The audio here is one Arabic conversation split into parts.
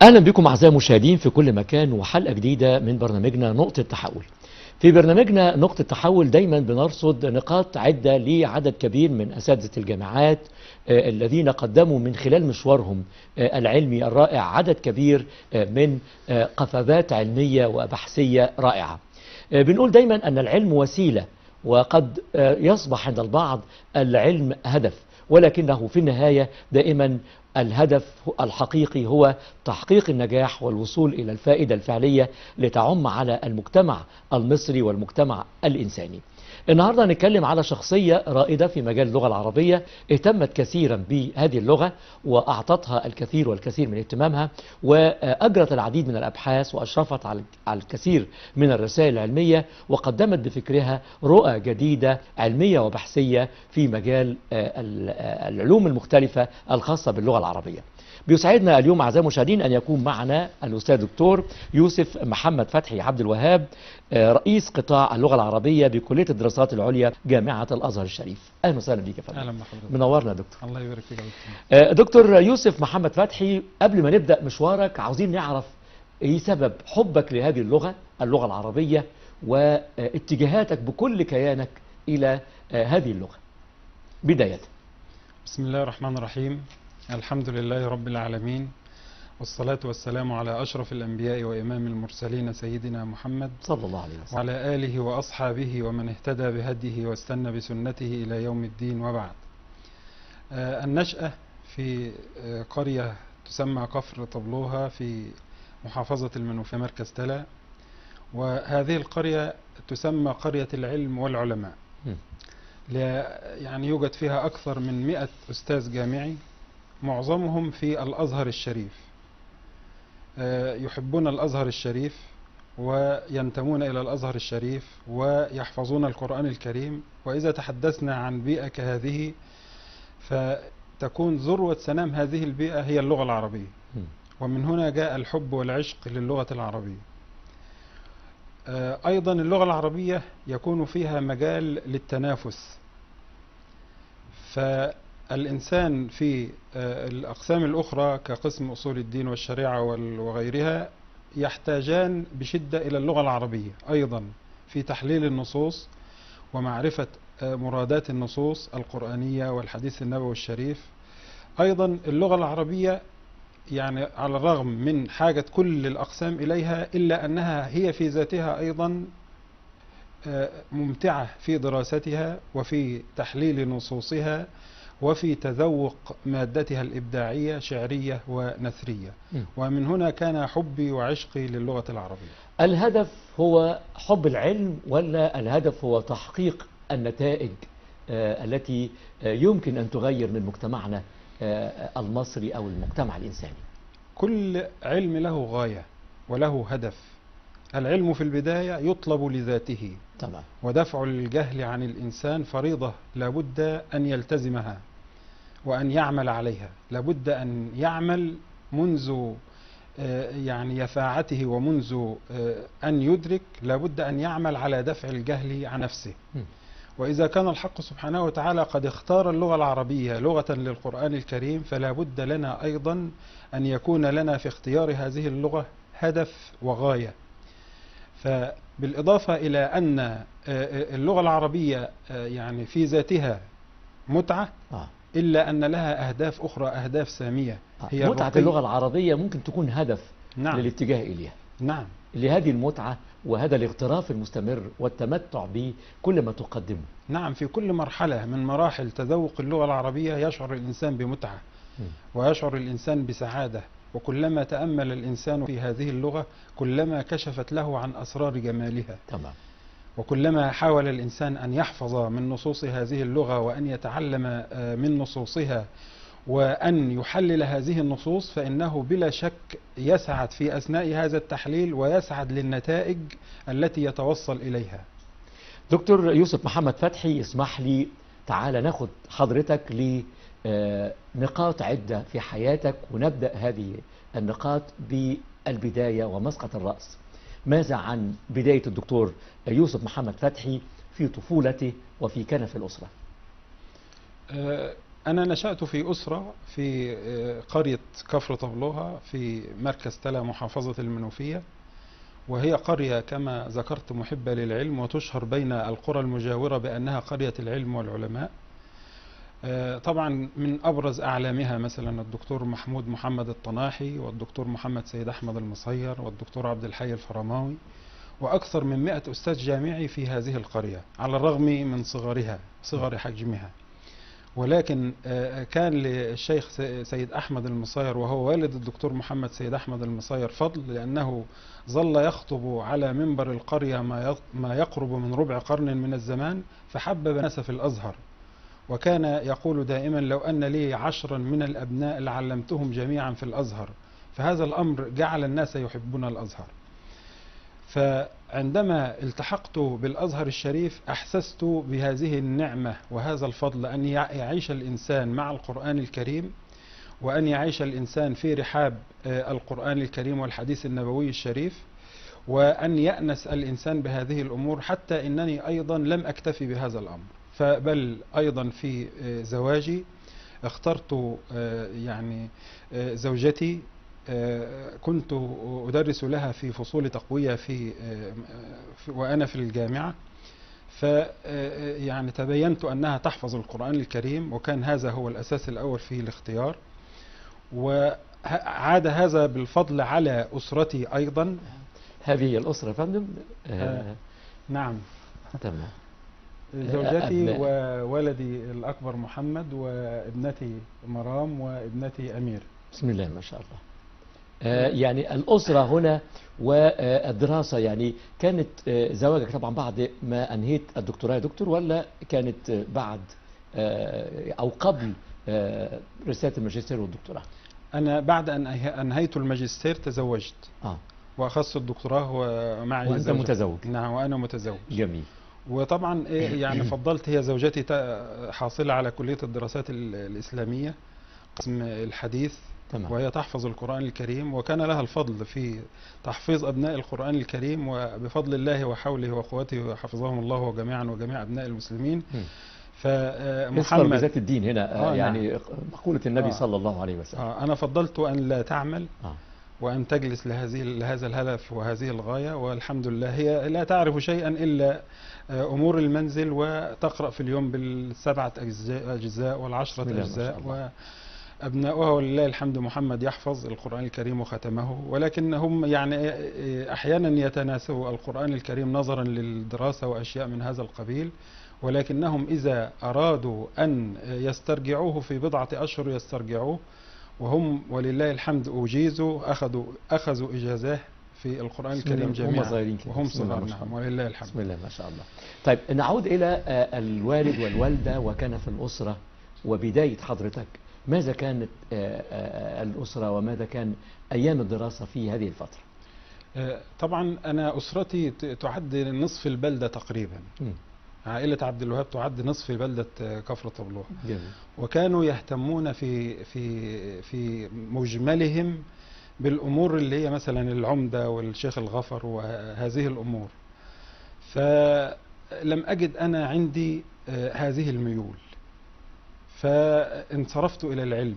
أهلا بكم أعزائي المشاهدين في كل مكان وحلقة جديدة من برنامجنا نقطة تحول. في برنامجنا نقطة تحول دايما بنرصد نقاط عدة لعدد كبير من أساتذة الجامعات الذين قدموا من خلال مشوارهم العلمي الرائع عدد كبير من قفزات علمية وبحثية رائعة. بنقول دايما أن العلم وسيلة، وقد يصبح عند البعض العلم هدف، ولكنه في النهاية دائما الهدف الحقيقي هو تحقيق النجاح والوصول إلى الفائدة الفعلية لتعم على المجتمع المصري والمجتمع الإنساني. النهاردة هنتكلم على شخصية رائدة في مجال اللغة العربية، اهتمت كثيرا بهذه اللغة وأعطتها الكثير والكثير من اهتمامها، وأجرت العديد من الأبحاث وأشرفت على الكثير من الرسائل العلمية، وقدمت بفكرها رؤى جديدة علمية وبحثية في مجال العلوم المختلفة الخاصة باللغة العربية. بيسعدنا اليوم أعزائي المشاهدين أن يكون معنا الأستاذ دكتور يوسف محمد فتحي عبد الوهاب، رئيس قطاع اللغة العربية بكلية الدراسات العليا جامعة الأزهر الشريف. أهلا وسهلا بك يا فندم. أهلا بحضرتك. منورنا يا دكتور. الله يبارك فيك يا دكتور. دكتور يوسف محمد فتحي، قبل ما نبدأ مشوارك عاوزين نعرف إيه سبب حبك لهذه اللغة العربية، واتجاهاتك بكل كيانك إلى هذه اللغة بداية. بسم الله الرحمن الرحيم. الحمد لله رب العالمين، والصلاة والسلام على أشرف الأنبياء وإمام المرسلين سيدنا محمد صلى الله عليه وسلم، وعلى آله وأصحابه ومن اهتدى بهديه واستنى بسنته إلى يوم الدين، وبعد. النشأة في قرية تسمى كفر طبلوها في محافظة المنوفية مركز تلا، وهذه القرية تسمى قرية العلم والعلماء. يعني يوجد فيها أكثر من 100 أستاذ جامعي، معظمهم في الأزهر الشريف، يحبون الأزهر الشريف وينتمون إلى الأزهر الشريف ويحفظون القرآن الكريم. وإذا تحدثنا عن بيئة كهذه فتكون ذروة سنام هذه البيئة هي اللغة العربية، ومن هنا جاء الحب والعشق للغة العربية. أيضا اللغة العربية يكون فيها مجال للتنافس، فالإنسان في الأقسام الأخرى كقسم أصول الدين والشريعة وغيرها يحتاجان بشدة إلى اللغة العربية أيضا في تحليل النصوص ومعرفة مرادات النصوص القرآنية والحديث النبوي الشريف. أيضا اللغة العربية يعني على الرغم من حاجة كل الأقسام إليها إلا أنها هي في ذاتها أيضا ممتعة في دراستها وفي تحليل نصوصها وفي تذوق مادتها الإبداعية شعرية ونثرية. ومن هنا كان حبي وعشقي للغة العربية. الهدف هو حب العلم ولا الهدف هو تحقيق النتائج التي يمكن أن تغير من مجتمعنا المصري أو المجتمع الإنساني؟ كل علم له غاية وله هدف. العلم في البداية يطلب لذاته، تمام، ودفع الجهل عن الإنسان فريضة لابد أن يلتزمها وأن يعمل عليها. لابد أن يعمل منذ يعني يفاعته ومنذ أن يدرك، لابد أن يعمل على دفع الجهل عن نفسه. وإذا كان الحق سبحانه وتعالى قد اختار اللغة العربية لغة للقرآن الكريم، فلا بد لنا أيضا أن يكون لنا في اختيار هذه اللغة هدف وغاية. فبالإضافة إلى أن اللغة العربية يعني في ذاتها متعة، إلا أن لها أهداف أخرى، أهداف سامية. هي متعة اللغة العربية ممكن تكون هدف نعم. للاتجاه إليها. نعم. لهذه المتعة وهذا الاغتراف المستمر والتمتع بكل ما تقدمه. نعم، في كل مرحلة من مراحل تذوق اللغة العربية يشعر الإنسان بمتعة ويشعر الإنسان بسعادة، وكلما تأمل الإنسان في هذه اللغة كلما كشفت له عن أسرار جمالها. تمام. وكلما حاول الإنسان أن يحفظ من نصوص هذه اللغة وأن يتعلم من نصوصها وأن يحلل هذه النصوص، فإنه بلا شك يسعد في أثناء هذا التحليل ويسعد للنتائج التي يتوصل إليها. دكتور يوسف محمد فتحي، اسمح لي تعال ناخد حضرتك لنقاط عدة في حياتك، ونبدأ هذه النقاط بالبداية ومسقط الرأس. ماذا عن بداية الدكتور يوسف محمد فتحي في طفولته وفي كنف الأسرة؟ أنا نشأت في أسرة في قرية كفر طبلوها في مركز تلا محافظة المنوفية، وهي قرية كما ذكرت محبة للعلم، وتشهر بين القرى المجاورة بأنها قرية العلم والعلماء. طبعا من أبرز أعلامها مثلا الدكتور محمود محمد الطناحي، والدكتور محمد سيد أحمد المصير، والدكتور عبد الحي الفرماوي، وأكثر من 100 أستاذ جامعي في هذه القرية، على الرغم من صغر حجمها. ولكن كان للشيخ سيد أحمد المصير وهو والد الدكتور محمد سيد أحمد المصير فضل، لأنه ظل يخطب على منبر القرية ما يقرب من ربع قرن من الزمان، فحبب الناس في الأزهر، وكان يقول دائما: لو أن لي 10 من الأبناء لعلمتهم جميعا في الأزهر. فهذا الأمر جعل الناس يحبون الأزهر. فعندما التحقت بالأزهر الشريف أحسست بهذه النعمة وهذا الفضل، أن يعيش الإنسان مع القرآن الكريم، وأن يعيش الإنسان في رحاب القرآن الكريم والحديث النبوي الشريف، وأن يأنس الإنسان بهذه الأمور. حتى إنني أيضا لم أكتفي بهذا الأمر، فبل أيضا في زواجي اخترت يعني زوجتي كنت أدرس لها في فصول تقوية وأنا في الجامعة، يعني تبينت أنها تحفظ القرآن الكريم، وكان هذا هو الأساس الأول في الاختيار. وعاد هذا بالفضل على أسرتي أيضا. هذه الأسرة يا فندم؟ نعم، تمام. زوجتي وولدي الأكبر محمد، وابنتي مرام، وابنتي أمير. بسم الله ما شاء الله. يعني الأسرة هنا والدراسة، يعني كانت زواجك طبعا بعد ما أنهيت الدكتوراه يا دكتور، ولا كانت بعد أو قبل رسالة الماجستير والدكتوراه؟ أنا بعد أن أنهيت الماجستير تزوجت وأخذت الدكتوراه ومعي وأنت متزوج؟ نعم، وأنا متزوج. جميل. وطبعا يعني فضلت، هي زوجتي حاصلة على كلية الدراسات الإسلامية قسم الحديث، تمام. وهي تحفظ القرآن الكريم، وكان لها الفضل في تحفيظ أبناء القرآن الكريم، وبفضل الله وحوله وقوته حفظهم الله جميعا وجميع أبناء المسلمين. فمحمد بذات الدين هنا يعني نعم. مقولة النبي صلى الله عليه وسلم. أنا فضلت أن لا تعمل وأن تجلس لهذا الهدف وهذه الغاية، والحمد لله هي لا تعرف شيئا إلا أمور المنزل، وتقرأ في اليوم بالسبعة أجزاء والعشرة أجزاء، وأبناؤها ولله الحمد محمد يحفظ القرآن الكريم وختمه. ولكن هم يعني أحيانا يتناسوا القرآن الكريم نظرا للدراسة وأشياء من هذا القبيل، ولكنهم إذا أرادوا أن يسترجعوه في بضعة أشهر يسترجعوه، وهم ولله الحمد أجيزوا أخذوا إجازة في القرآن الكريم جميعا وهم صغار. نعم، ولله الحمد. بسم الله ما شاء الله. طيب نعود إلى الوالد والوالدة وكان في الأسرة وبداية حضرتك، ماذا كانت الأسرة وماذا كان أيام الدراسة في هذه الفترة؟ طبعا أنا أسرتي تعد نصف البلدة تقريبا. عائلة عبد الوهاب تعد نصف بلدة كفر طبلوها، وكانوا يهتمون في مجملهم بالأمور اللي هي مثلا العمدة والشيخ الغفر وهذه الأمور. فلم أجد أنا عندي هذه الميول، فانصرفت إلى العلم،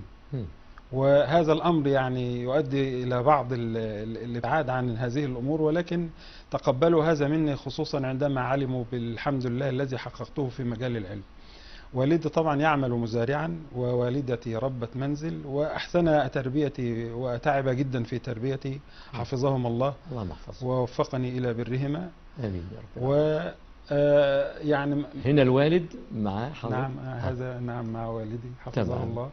وهذا الأمر يعني يؤدي إلى بعض الابتعاد عن هذه الأمور، ولكن تقبلوا هذا مني، خصوصا عندما علموا بالحمد لله الذي حققته في مجال العلم. والدي طبعا يعمل مزارعا، ووالدتي ربة منزل، وأحسن تربيتي وتعب جدا في تربيتي حفظهم الله ووفقني إلى برهما. آمين يا رب. يعني هنا الوالد مع حضرتك؟ نعم، هذا نعم مع والدي حفظه الله،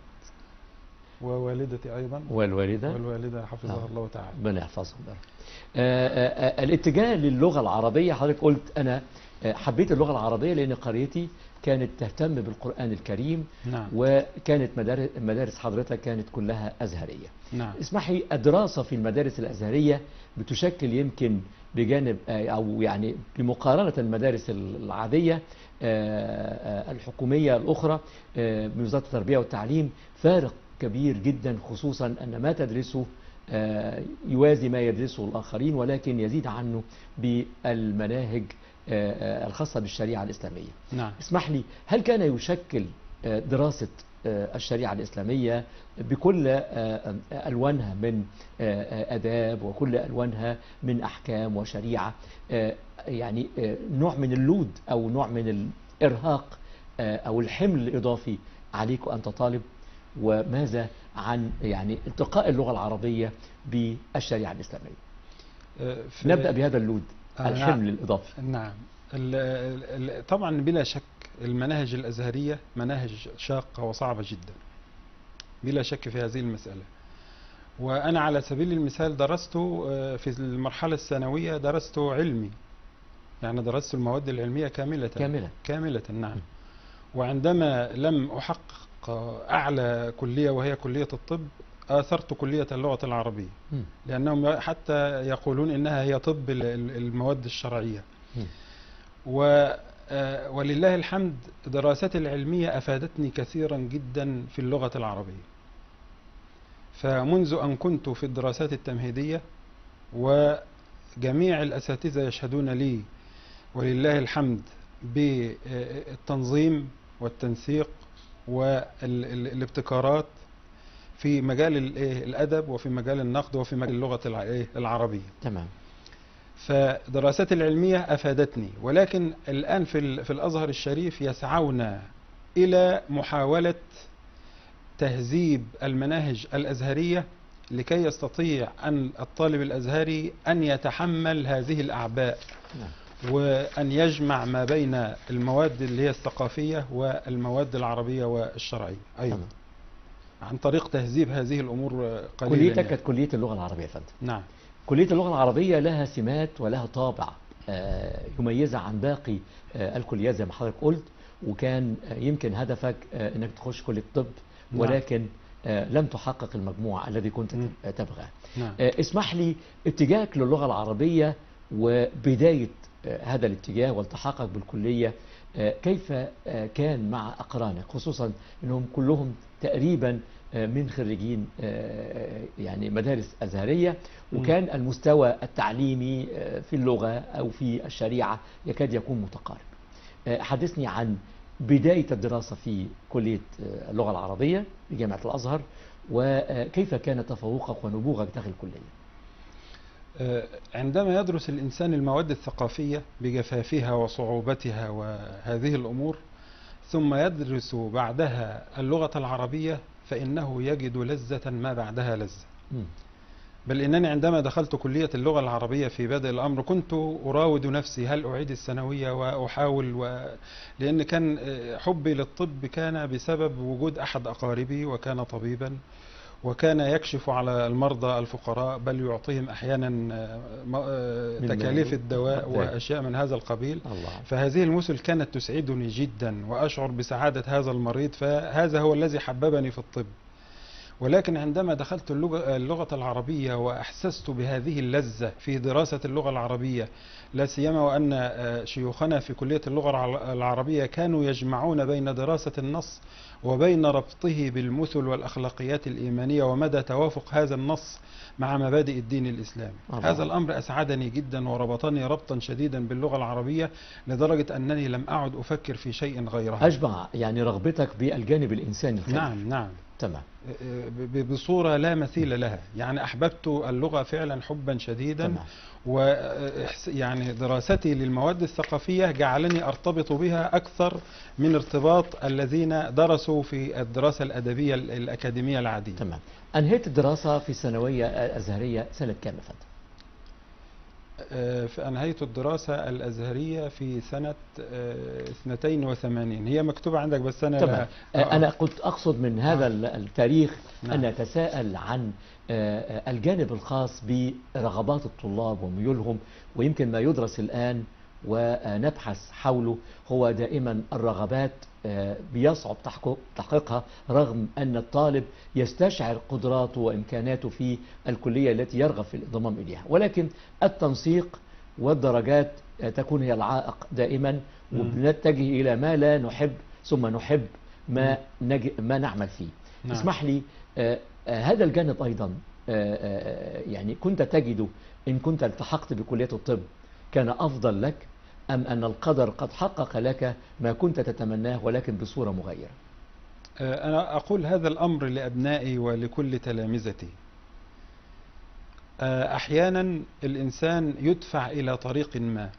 ووالدتي أيضا، والوالدة حفظها الله تعالى. ربنا يحفظهم. الاتجاه للغة العربية، حضرتك قلت أنا حبيت اللغة العربية لأن قريتي كانت تهتم بالقرآن الكريم. نعم. وكانت مدارس حضرتك كانت كلها أزهرية. نعم. اسمحي، الدراسة في المدارس الأزهرية بتشكل يمكن بجانب أو يعني بمقارنة المدارس العادية الحكومية الأخرى من وزارة التربية والتعليم فارق كبير جدا، خصوصا أن ما تدرسه يوازي ما يدرسه الآخرين، ولكن يزيد عنه بالمناهج الخاصة بالشريعة الإسلامية. نعم. اسمح لي، هل كان يشكل دراسة الشريعة الإسلامية بكل ألوانها من آداب وكل ألوانها من أحكام وشريعة، يعني نوع من اللود أو نوع من الإرهاق أو الحمل الإضافي عليك وأنت طالب؟ وماذا عن يعني التقاء اللغة العربية بالشريعة الإسلامية؟ نبدأ بهذا اللود، الحمل الإضافي. نعم. طبعا بلا شك المناهج الأزهرية مناهج شاقة وصعبة جدا، بلا شك في هذه المسألة. وأنا على سبيل المثال درست في المرحلة الثانوية درست علمي، يعني درست المواد العلمية كاملة نعم. وعندما لم أحقق أعلى كلية وهي كلية الطب آثرت كلية اللغة العربية، لأنهم حتى يقولون إنها هي طب المواد الشرعية. ولله الحمد دراساتي العلمية أفادتني كثيرا جدا في اللغة العربية. فمنذ أن كنت في الدراسات التمهيدية وجميع الأساتذة يشهدون لي ولله الحمد بالتنظيم والتنسيق والابتكارات في مجال الأدب وفي مجال النقد وفي مجال اللغة العربية. تمام. فدراساتي العلمية أفادتني، ولكن الآن في الأزهر الشريف يسعون إلى محاولة تهذيب المناهج الأزهرية لكي يستطيع أن الطالب الأزهري أن يتحمل هذه الأعباء وأن يجمع ما بين المواد اللي هي الثقافية والمواد العربية والشرعية أيضا عن طريق تهذيب هذه الأمور قليلا. كليتك كانت كلية اللغة العربية يا فندم. نعم. كلية اللغة العربية لها سمات ولها طابع يميزها عن باقي الكليات زي ما حضرتك قلت، وكان يمكن هدفك انك تخش كلية الطب، ولكن لم تحقق المجموع الذي كنت تبغاه. نعم. اسمح لي، اتجاهك للغة العربية وبداية هذا الاتجاه والتحاقك بالكلية كيف كان مع أقرانك، خصوصا أنهم كلهم تقريبا من خريجين يعني مدارس أزهرية، وكان المستوى التعليمي في اللغة أو في الشريعة يكاد يكون متقارب. حدثني عن بداية الدراسة في كلية اللغة العربية بجامعة الأزهر، وكيف كان تفوقك ونبوغك داخل الكلية؟ عندما يدرس الإنسان المواد الثقافية بجفافها وصعوبتها وهذه الأمور، ثم يدرس بعدها اللغة العربية، فإنه يجد لذة ما بعدها لذة. بل إنني عندما دخلت كلية اللغة العربية في بدء الأمر كنت أراود نفسي هل أعيد الثانوية وأحاول لأن كان حبي للطب كان بسبب وجود أحد أقاربي وكان طبيبا، وكان يكشف على المرضى الفقراء بل يعطيهم أحيانا تكاليف الدواء وأشياء من هذا القبيل. فهذه المثل كانت تسعدني جدا وأشعر بسعادة هذا المريض، فهذا هو الذي حببني في الطب. ولكن عندما دخلت اللغة العربية وأحسست بهذه اللذة في دراسة اللغة العربية، لا سيما وأن شيوخنا في كلية اللغة العربية كانوا يجمعون بين دراسة النص وبين ربطه بالمثل والأخلاقيات الإيمانية ومدى توافق هذا النص مع مبادئ الدين الإسلامي. هذا الأمر أسعدني جدا وربطني ربطا شديدا باللغة العربية لدرجة أنني لم أعد أفكر في شيء غيرها. أشبع يعني رغبتك بالجانب الإنساني الخير. نعم. تمام. بصورة لا مثيل لها، يعني أحببت اللغة فعلا حبا شديدا. ويعني دراستي للمواد الثقافية جعلني أرتبط بها أكثر من ارتباط الذين درسوا في الدراسة الأدبية الأكاديمية العادية. تمام. أنهيت الدراسة في الثانوية الأزهرية سنة كام يا فندم؟ أنهيت الدراسة الأزهرية في سنة 82. هي مكتوبة عندك بس أنا تمام. أنا كنت أقصد من هذا التاريخ أن أتساءل عن الجانب الخاص برغبات الطلاب وميولهم، ويمكن ما يدرس الآن ونبحث حوله هو دائما الرغبات بيصعب تحقيقها رغم أن الطالب يستشعر قدراته وإمكاناته في الكلية التي يرغب في الانضمام إليها، ولكن التنسيق والدرجات تكون هي العائق دائما، وبنتجه إلى ما لا نحب ثم نحب ما نعمل فيه. اسمح لي، هذا الجانب أيضا يعني كنت تجده إن كنت التحقت بكلية الطب كان أفضل لك، أم أن القدر قد حقق لك ما كنت تتمناه ولكن بصورة مغيرة؟ أنا أقول هذا الأمر لأبنائي ولكل تلامذتي. أحيانا الإنسان يدفع إلى طريق ما،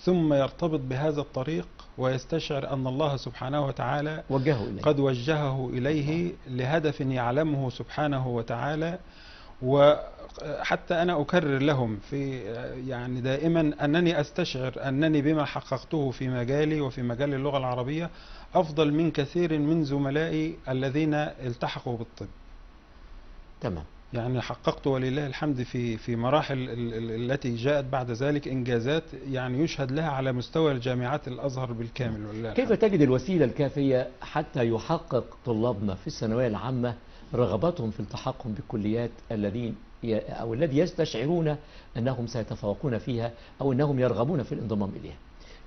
ثم يرتبط بهذا الطريق ويستشعر أن الله سبحانه وتعالى وجهه إليه. قد وجهه إليه لهدف يعلمه سبحانه وتعالى. وحتى أنا أكرر لهم في يعني دائما أنني أستشعر أنني بما حققته في مجالي وفي مجال اللغة العربية أفضل من كثير من زملائي الذين التحقوا بالطب. تمام. يعني حققت ولله الحمد في مراحل التي جاءت بعد ذلك إنجازات يعني يشهد لها على مستوى الجامعات الأزهر بالكامل ولله كيف الحمد. تجد الوسيلة الكافية حتى يحقق طلابنا في الثانوية العامة رغبتهم في التحقق بالكليات أو الذي يستشعرون أنهم سيتفوقون فيها أو أنهم يرغبون في الانضمام إليها؟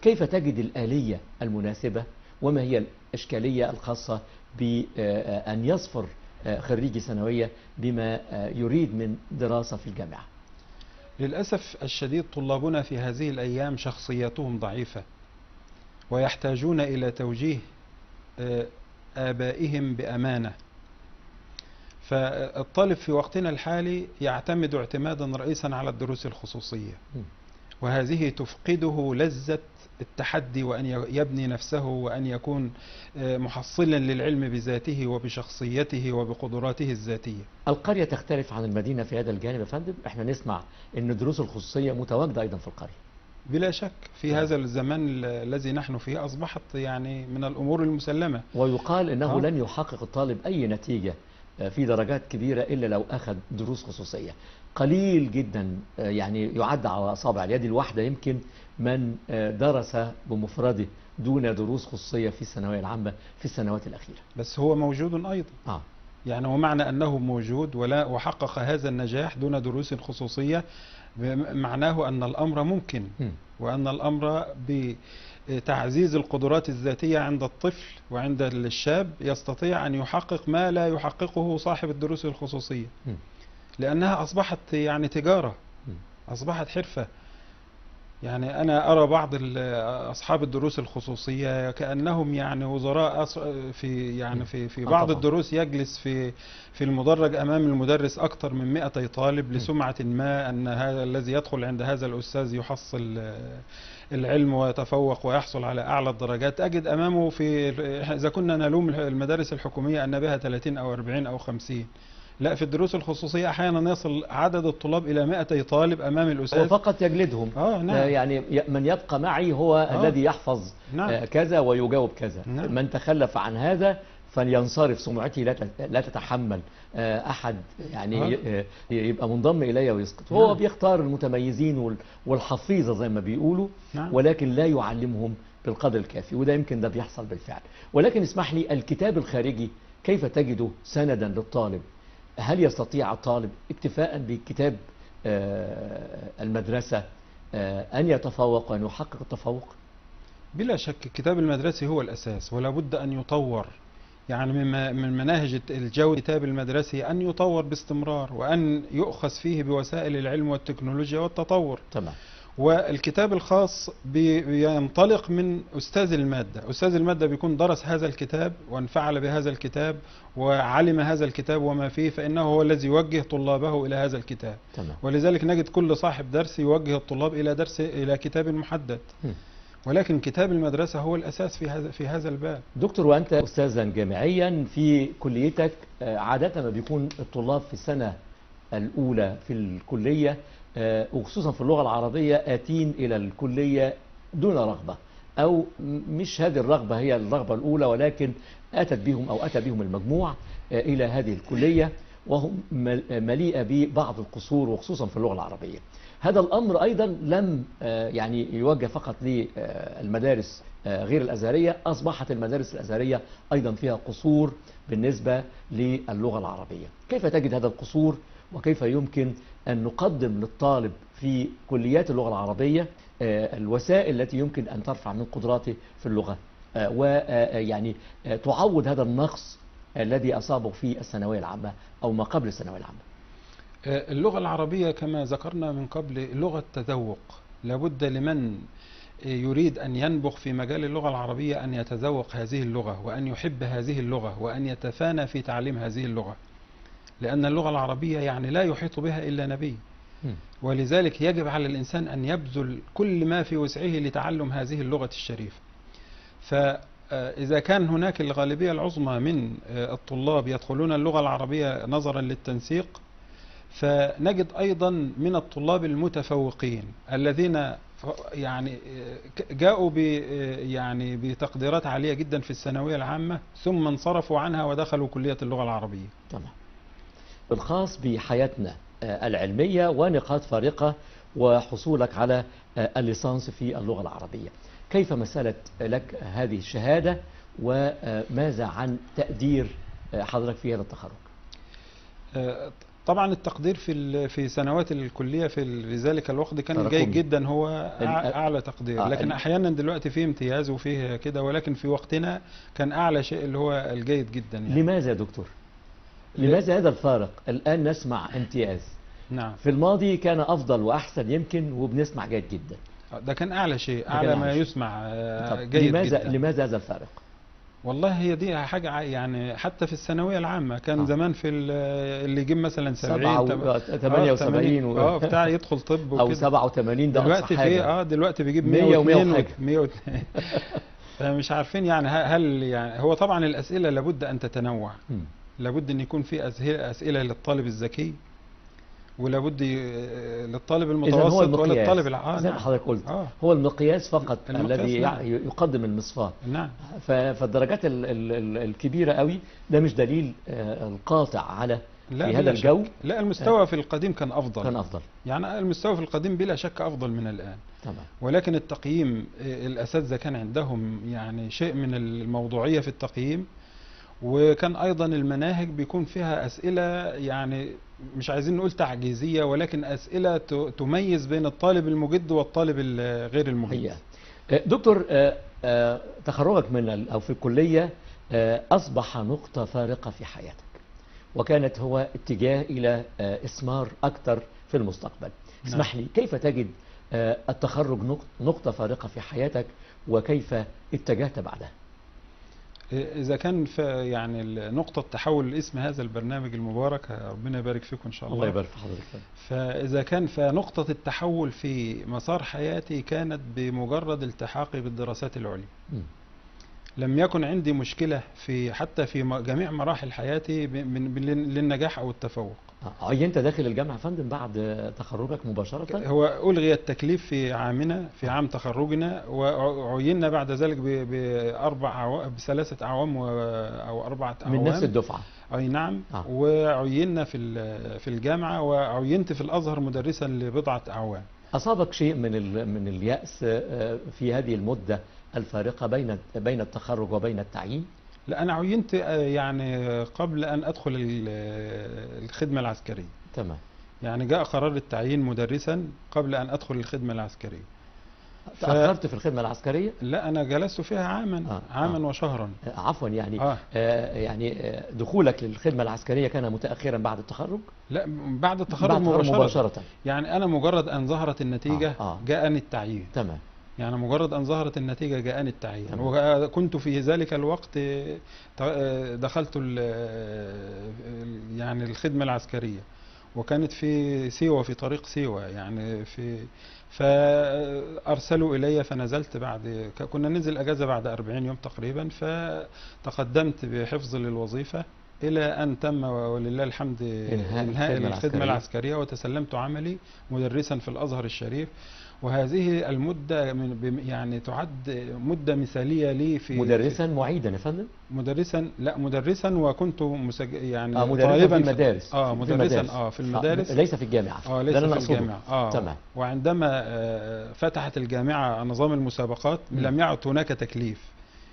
كيف تجد الآلية المناسبة، وما هي الإشكالية الخاصة بأن يصفر خريجي ثانوية بما يريد من دراسة في الجامعة؟ للأسف الشديد طلابنا في هذه الأيام شخصياتهم ضعيفة، ويحتاجون إلى توجيه آبائهم بأمانة. فالطالب في وقتنا الحالي يعتمد اعتمادا رئيسا على الدروس الخصوصية، وهذه تفقده لذة التحدي وأن يبني نفسه وأن يكون محصلا للعلم بذاته وبشخصيته وبقدراته الذاتية. القرية تختلف عن المدينة في هذا الجانب يا فندم؟ احنا نسمع ان الدروس الخصوصية متواجدة ايضا في القرية. بلا شك في هذا الزمان الذي نحن فيه أصبحت يعني من الأمور المسلمة. ويقال انه لن يحقق الطالب اي نتيجة في درجات كبيرة إلا لو أخذ دروس خصوصية. قليل جدا يعني يعد على أصابع اليد الواحدة يمكن من درس بمفرده دون دروس خصوصية في الثانوية العامة في السنوات الأخيرة. بس هو موجود أيضا. يعني ومعنى أنه موجود وحقق هذا النجاح دون دروس خصوصية معناه أن الأمر ممكن، وأن الأمر بتعزيز القدرات الذاتية عند الطفل وعند الشاب يستطيع أن يحقق ما لا يحققه صاحب الدروس الخصوصية، لأنها أصبحت يعني تجارة، أصبحت حرفة. يعني أنا أرى بعض أصحاب الدروس الخصوصية كأنهم يعني وزراء في بعض الدروس يجلس في المدرج أمام المدرس أكثر من 200 طالب لسمعة ما أن هذا الذي يدخل عند هذا الأستاذ يحصل العلم ويتفوق ويحصل على أعلى الدرجات. أجد أمامه إذا كنا نلوم المدارس الحكومية أن بها 30 أو 40 أو 50، لا، في الدروس الخصوصية أحيانا يصل عدد الطلاب إلى 200 طالب أمام الأستاذ، هو فقط يجلدهم. نعم. يعني من يبقى معي هو الذي يحفظ نعم. كذا ويجاوب كذا. نعم. من تخلف عن هذا فلينصرف، سمعتي لا تتحمل أحد يعني يبقى منضم إلي ويسقط. هو نعم. بيختار المتميزين والحفيظة زي ما بيقولوا. نعم. ولكن لا يعلمهم بالقدر الكافي، وده يمكن ده بيحصل بالفعل. ولكن اسمح لي، الكتاب الخارجي كيف تجده سندا للطالب؟ هل يستطيع الطالب اكتفاء بكتاب المدرسة أن يتفوق وأن يحقق التفوق؟ بلا شك الكتاب المدرسي هو الأساس، ولا بد أن يطور. يعني من مناهج الجودة الكتاب المدرسي أن يطور باستمرار، وأن يؤخذ فيه بوسائل العلم والتكنولوجيا والتطور. تمام. والكتاب الخاص بينطلق من أستاذ المادة. أستاذ المادة بيكون درس هذا الكتاب وانفعل بهذا الكتاب وعلم هذا الكتاب وما فيه، فإنه هو الذي يوجه طلابه إلى هذا الكتاب. تمام. ولذلك نجد كل صاحب درس يوجه الطلاب إلى كتاب محدد. ولكن كتاب المدرسة هو الأساس في هذا الباب. دكتور، وأنت أستاذا جامعيا في كليتك، عادة ما بيكون الطلاب في السنة الأولى في الكلية وخصوصا في اللغة العربية آتين إلى الكلية دون رغبة، أو مش هذه الرغبة هي الرغبة الأولى، ولكن أتى بهم المجموع إلى هذه الكلية وهم مليئة ببعض القصور وخصوصا في اللغة العربية. هذا الأمر أيضا لم يعني يوجه فقط للمدارس غير الأزهرية، أصبحت المدارس الأزهرية أيضا فيها قصور بالنسبة للغة العربية. كيف تجد هذا القصور، وكيف يمكن أن نقدم للطالب في كليات اللغة العربية الوسائل التي يمكن أن ترفع من قدراته في اللغة ويعني تعوض هذا النقص الذي أصابه في الثانوية العامة أو ما قبل الثانوية العامة؟ اللغة العربية كما ذكرنا من قبل لغة تذوق. لابد لمن يريد أن ينبغ في مجال اللغة العربية أن يتذوق هذه اللغة وأن يحب هذه اللغة وأن يتفانى في تعليم هذه اللغة، لأن اللغة العربية يعني لا يحيط بها إلا نبي، مم. ولذلك يجب على الإنسان أن يبذل كل ما في وسعه لتعلم هذه اللغة الشريفة. فإذا كان هناك الغالبية العظمى من الطلاب يدخلون اللغة العربية نظرا للتنسيق، فنجد أيضا من الطلاب المتفوقين الذين يعني جاءوا يعني بتقديرات عالية جدا في الثانوية العامة ثم انصرفوا عنها ودخلوا كلية اللغة العربية. تمام. الخاص بحياتنا العلمية ونقاط فارقة وحصولك على الليسانس في اللغة العربية، كيف مسألة لك هذه الشهادة وماذا عن تقدير حضرتك في هذا التخرج؟ طبعا التقدير في سنوات الكلية في ذلك الوقت كان تراكمي. جيد جدا، هو أعلى تقدير، لكن أحيانا دلوقتي فيه امتياز وفيه كده، ولكن في وقتنا كان أعلى شيء اللي هو الجيد جدا يعني. لماذا يا دكتور؟ لماذا هذا الفارق؟ الآن نسمع امتياز، نعم، في الماضي كان أفضل وأحسن يمكن وبنسمع جيد جدا. ده كان أعلى شيء، أعلى ما يسمع جيد لماذا جدا. لماذا هذا الفارق؟ والله هي دي حاجة يعني حتى في الثانوية العامة كان زمان في اللي يجيب مثلا 78 بتاع يدخل طب أو وكده. 87 ده دلوقتي في دلوقتي بيجيب 100 102 102 فمش عارفين يعني هل يعني هو طبعا الأسئلة لابد أن تتنوع، لابد أن يكون في أسئلة للطالب الذكي ولابد للطالب المتوسط وللطالب زي ما حضرتك قلت هو المقياس فقط الذي يقدم المصفاة. نعم. فالدرجات الكبيرة قوي ده مش دليل القاطع على لا في هذا الجو. لا، المستوى في القديم كان أفضل، كان أفضل يعني المستوى في القديم بلا شك أفضل من الآن. تمام. ولكن التقييم الأساتذة كان عندهم يعني شيء من الموضوعية في التقييم، وكان أيضا المناهج بيكون فيها أسئلة يعني مش عايزين نقول تعجيزية، ولكن أسئلة تميز بين الطالب المجد والطالب غير المجد. دكتور، تخرجك من أو في الكلية أصبح نقطة فارقة في حياتك، وكانت هو اتجاه إلى إثمار أكثر في المستقبل. اسمح لي، كيف تجد التخرج نقطة فارقة في حياتك وكيف اتجهت بعدها؟ إذا كان في يعني نقطة تحول اسم هذا البرنامج المبارك، ربنا يبارك فيكم إن شاء الله. الله يبارك في حضرتك. فإذا كان فنقطة التحول في مسار حياتي كانت بمجرد التحاقي بالدراسات العليا. لم يكن عندي مشكلة حتى في جميع مراحل حياتي للنجاح أو التفوق. عينت داخل الجامعة فندم بعد تخرجك مباشرة؟ هو ألغي التكليف في عامنا في عام تخرجنا، وعيننا بعد ذلك بثلاثة أعوام أو 4 أعوام من نفس الدفعة. أي نعم. وعيننا في الجامعة، وعينت في الأزهر مدرسا لبضعة أعوام. أصابك شيء من اليأس في هذه المدة الفارقة بين التخرج وبين التعيين؟ لا، أنا عينت يعني قبل أن أدخل الخدمة العسكرية. تمام. يعني جاء قرار التعيين مدرسا قبل أن أدخل الخدمة العسكرية. تأخرت في الخدمة العسكرية؟ لا، أنا جلست فيها عاما وشهرا. عفوا يعني يعني دخولك للخدمة العسكرية كان متأخرا بعد التخرج؟ لا، بعد التخرج مباشرة. يعني أنا مجرد أن ظهرت النتيجة جاءني التعيين. تمام. يعني مجرد أن ظهرت النتيجة جاءني التعيين. وكنت في ذلك الوقت دخلت يعني الخدمة العسكرية، وكانت في سيوة، في طريق سيوة يعني فأرسلوا إلي فنزلت كنا ننزل أجازة بعد 40 يوم تقريبا، فتقدمت بحفظ للوظيفة إلى أن تم ولله الحمد إنهاء الخدمة العسكرية، وتسلمت عملي مدرسا في الأزهر الشريف. وهذه المدة يعني تعد مدة مثالية لي في مدرسا معيدا يا فندم؟ مدرسا وكنت يعني طالبا في المدارس. مدرسا في المدارس، ليس في الجامعة. ليس في الجامعة. تمام. وعندما فتحت الجامعة نظام المسابقات لم يعد هناك تكليف،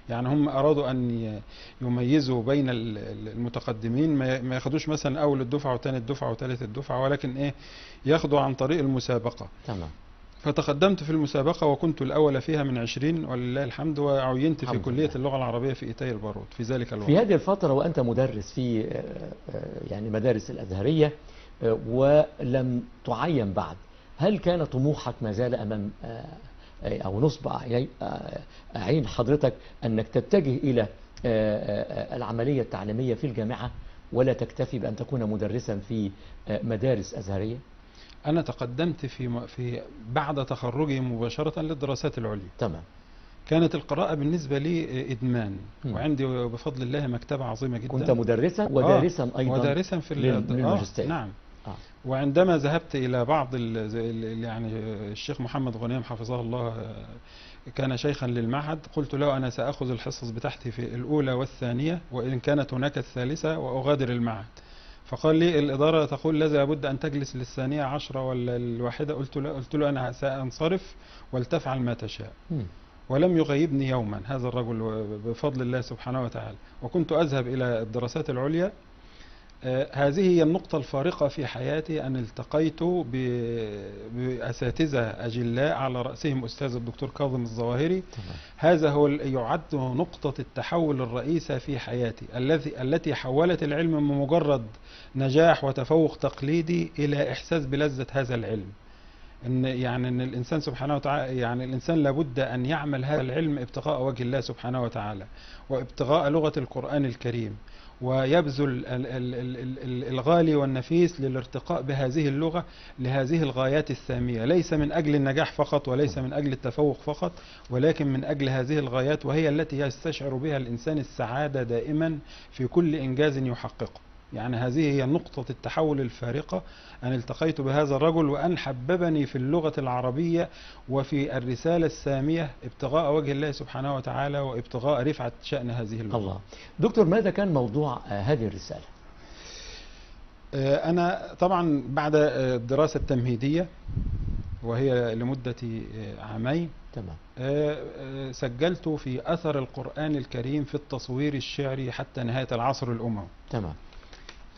يعني هم أرادوا أن يميزوا بين المتقدمين، ما ياخدوش مثلا أول الدفعة وثاني الدفعة وثالث الدفعة، ولكن ياخدوا عن طريق المسابقة. تمام. فتقدمت في المسابقة وكنت الأول فيها من 20 ولله الحمد، وعينت في كلية اللغة العربية في إيتاي البارود في ذلك الوقت. في هذه الفترة وأنت مدرس في يعني مدارس الأزهرية ولم تعين بعد، هل كان طموحك ما زال أمام أو نصب عين حضرتك أنك تتجه إلى العملية التعليمية في الجامعة، ولا تكتفي بأن تكون مدرسا في مدارس أزهرية؟ أنا تقدمت في بعد تخرجي مباشرة للدراسات العليا. تمام. كانت القراءة بالنسبة لي إدمان، وعندي بفضل الله مكتبة عظيمة جدا. كنت مدرسا ودارسا أيضا؟ ودارسا في للماجستير. نعم. وعندما ذهبت إلى بعض يعني الشيخ محمد غنيم حفظه الله كان شيخا للمعهد، قلت له أنا سأخذ الحصص بتاعتي في الأولى والثانية، وإن كانت هناك الثالثة وأغادر المعهد. فقال لي الإدارة تقول لابد أن تجلس للثانية عشرة ولا الواحدة. قلت له أنا سأنصرف ولتفعل ما تشاء. ولم يغيبني يوما هذا الرجل بفضل الله سبحانه وتعالى، وكنت أذهب إلى الدراسات العليا. هذه هي النقطة الفارقة في حياتي، أن التقيت بأساتذة أجلاء على رأسهم أستاذ الدكتور كاظم الظواهري. هذا هو يعد نقطة التحول الرئيسة في حياتي، التي حولت العلم من مجرد نجاح وتفوق تقليدي إلى إحساس بلذة هذا العلم. إن الإنسان سبحانه وتعالى، يعني الإنسان لابد أن يعمل هذا العلم ابتغاء وجه الله سبحانه وتعالى، وابتغاء لغة القرآن الكريم، ويبذل الغالي والنفيس للارتقاء بهذه اللغة لهذه الغايات السامية، ليس من أجل النجاح فقط، وليس من أجل التفوق فقط، ولكن من أجل هذه الغايات، وهي التي يستشعر بها الإنسان السعادة دائما في كل إنجاز يحققه. يعني هذه هي نقطة التحول الفارقة، أن التقيت بهذا الرجل وأن حببني في اللغة العربية وفي الرسالة السامية ابتغاء وجه الله سبحانه وتعالى وابتغاء رفعة شأن هذه اللغة. الله. دكتور، ماذا كان موضوع هذه الرسالة؟ أنا طبعا بعد الدراسة التمهيدية وهي لمدة عامين، تمام، سجلت في أثر القرآن الكريم في التصوير الشعري حتى نهاية العصر الأموي. تمام.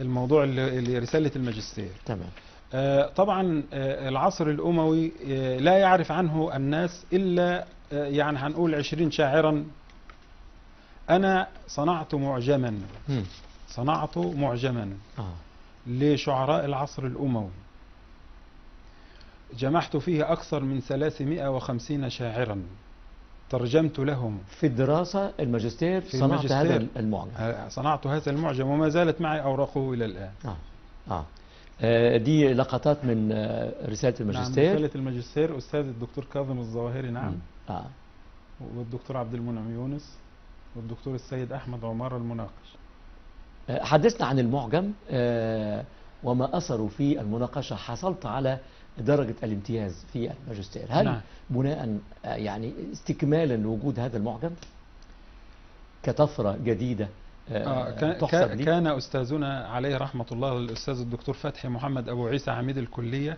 الموضوع اللي رسالة الماجستير. تمام. طبعا العصر الأموي لا يعرف عنه الناس إلا يعني هنقول 20 شاعرا. أنا صنعت معجما لشعراء العصر الأموي، جمعت فيه أكثر من 350 شاعرا، ترجمت لهم. في الدراسة الماجستير صنعت هذا المعجم؟ صنعت هذا المعجم وما زالت معي أوراقه إلى الآن. دي لقطات من رسالة الماجستير؟ نعم، رسالة الماجستير أستاذ الدكتور كاظم الظواهري. نعم. والدكتور عبد المنعم يونس والدكتور السيد أحمد عمار المناقش. حدثنا عن المعجم وما أثروا في المناقشة. حصلت على درجة الامتياز في الماجستير، هل نعم. بناء يعني استكمالا لوجود هذا المعجم كطفرة جديدة تحسب لي؟ كان أستاذنا عليه رحمة الله الأستاذ الدكتور فتحي محمد أبو عيسى عميد الكلية،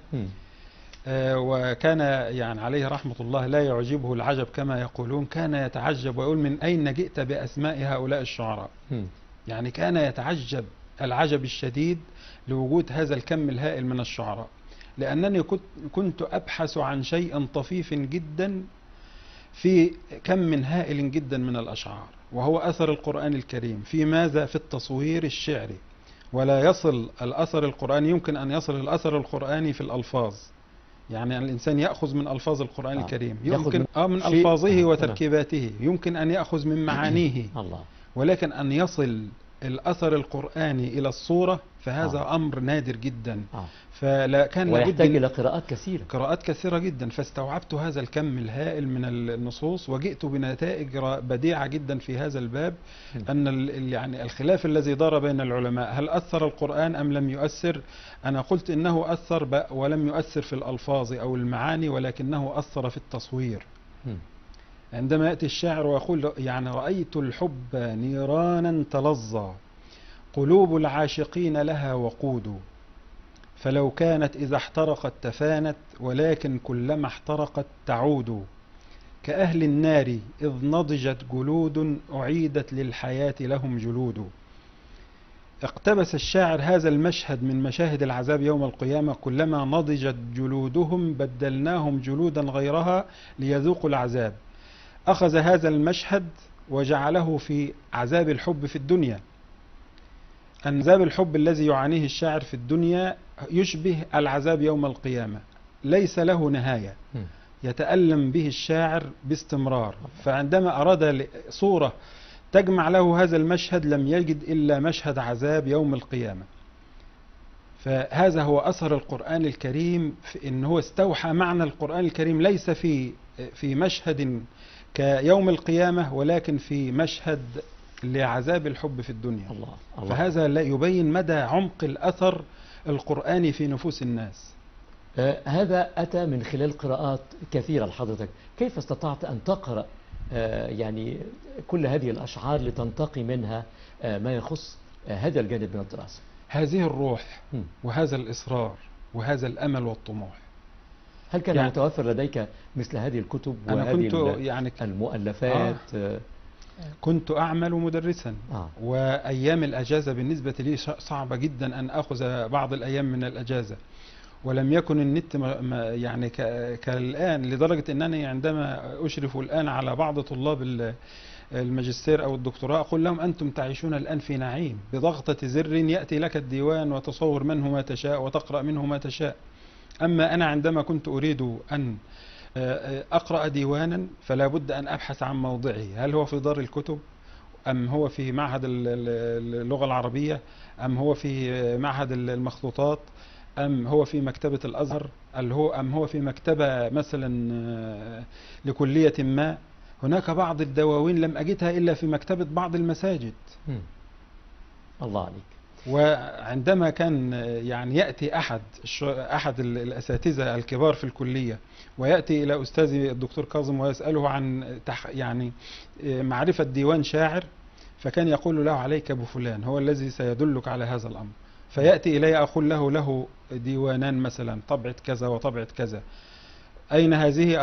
وكان يعني عليه رحمة الله لا يعجبه العجب كما يقولون، كان يتعجب ويقول من أين جئت بأسماء هؤلاء الشعراء. يعني كان يتعجب العجب الشديد لوجود هذا الكم الهائل من الشعراء، لأنني كنت أبحث عن شيء طفيف جدا في كم هائل جدا من الأشعار، وهو أثر القرآن الكريم. في ماذا؟ في التصوير الشعري. ولا يصل الأثر القرآني، يمكن أن يصل الأثر القرآني في الألفاظ، يعني الإنسان يأخذ من ألفاظ القرآن الكريم، يمكن من ألفاظه وتركيباته، يمكن أن يأخذ من معانيه، ولكن أن يصل الأثر القرآني إلى الصورة فهذا أمر نادر جدا. فلا كان ويحتاج إلى قراءات كثيرة جدا. فاستوعبت هذا الكم الهائل من النصوص وجئت بنتائج بديعة جدا في هذا الباب. أن يعني الخلاف الذي دار بين العلماء، هل أثر القرآن أم لم يؤثر؟ أنا قلت إنه أثر ولم يؤثر في الألفاظ أو المعاني، ولكنه أثر في التصوير. عندما يأتي الشاعر ويقول يعني رأيت الحب نيرانا تلظى، قلوب العاشقين لها وقود، فلو كانت إذا احترقت تفانت، ولكن كلما احترقت تعود، كأهل النار إذ نضجت جلود، أعيدت للحياة لهم جلود. اقتبس الشاعر هذا المشهد من مشاهد العذاب يوم القيامة، كلما نضجت جلودهم بدلناهم جلودا غيرها ليذوقوا العذاب. أخذ هذا المشهد وجعله في عذاب الحب في الدنيا. أن عذاب الحب الذي يعانيه الشاعر في الدنيا يشبه العذاب يوم القيامة، ليس له نهاية. يتألم به الشاعر باستمرار. فعندما أراد صورة تجمع له هذا المشهد لم يجد إلا مشهد عذاب يوم القيامة. فهذا هو أثر القرآن الكريم، في إن هو استوحى معنى القرآن الكريم ليس في مشهد كيوم القيامة، ولكن في مشهد لعذاب الحب في الدنيا. الله. فهذا لا يبين مدى عمق الأثر القرآني في نفوس الناس. هذا أتى من خلال قراءات كثيرة لحضرتك. كيف استطعت أن تقرأ يعني كل هذه الأشعار لتنتقي منها ما يخص هذا الجانب من الدراسة؟ هذه الروح وهذا الإصرار وهذا الأمل والطموح. هل كان يعني متوفر لديك مثل هذه الكتب وهذه يعني المؤلفات؟ كنت أعمل مدرسا، وأيام الأجازة بالنسبة لي صعبة جدا أن أخذ بعض الأيام من الأجازة، ولم يكن النت يعني كالآن، لدرجة أنني عندما أشرف الآن على بعض طلاب الماجستير أو الدكتوراه أقول لهم أنتم تعيشون الآن في نعيم، بضغطة زر يأتي لك الديوان وتصور منه ما تشاء وتقرأ منه ما تشاء. أما أنا عندما كنت أريد أن أقرأ ديوانا فلا بد أن أبحث عن موضعه، هل هو في دار الكتب أم هو في معهد اللغة العربية أم هو في معهد المخطوطات أم هو في مكتبة الأزهر أم هو في مكتبة مثلا لكلية ما. هناك بعض الدواوين لم أجدها إلا في مكتبة بعض المساجد. الله عليك. وعندما كان يعني يأتي أحد الأساتذة الكبار في الكلية ويأتي إلى أستاذي الدكتور كاظم ويسأله عن يعني معرفة ديوان شاعر، فكان يقول له عليك بفلان هو الذي سيدلك على هذا الأمر. فيأتي إلي أقول له ديوانان مثلا طبعة كذا وطبعة كذا، أين هذه؟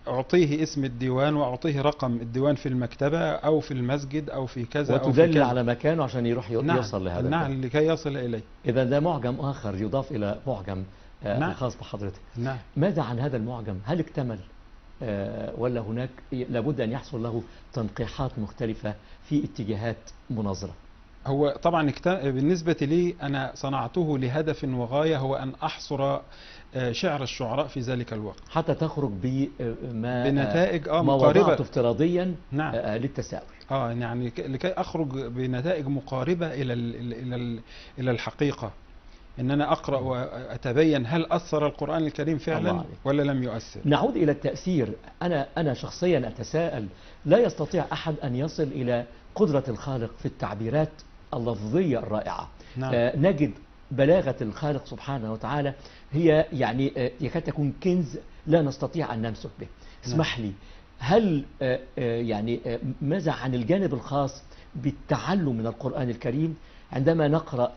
أعطيه اسم الديوان وأعطيه رقم الديوان في المكتبة أو في المسجد أو في كذا، وتدل على مكانه عشان يروح يوصل لهذا. نعم، لكي يصل إليه. إذا ده معجم آخر يضاف إلى معجم الخاص بحضرتك. نعم. ماذا عن هذا المعجم؟ هل اكتمل ولا هناك لابد أن يحصل له تنقيحات مختلفة في اتجاهات مناظرة؟ هو طبعا بالنسبة لي أنا صنعته لهدف وغاية، هو أن أحصر شعر الشعراء في ذلك الوقت حتى تخرج بنتائج مقاربة افتراضيا. نعم. للتساؤل. يعني لكي أخرج بنتائج مقاربة إلى الحقيقة، إن أنا أقرأ وأتبين هل أثر القرآن الكريم فعلا ولا لم يؤثر. نعود إلى التأثير. أنا شخصيا أتساءل، لا يستطيع أحد أن يصل إلى قدرة الخالق في التعبيرات اللفظية الرائعة. نعم. نجد بلاغة الخالق سبحانه وتعالى هي يعني يكاد تكون كنز لا نستطيع أن نمسك به. اسمح لي، هل يعني ماذا عن الجانب الخاص بالتعلم من القرآن الكريم؟ عندما نقرأ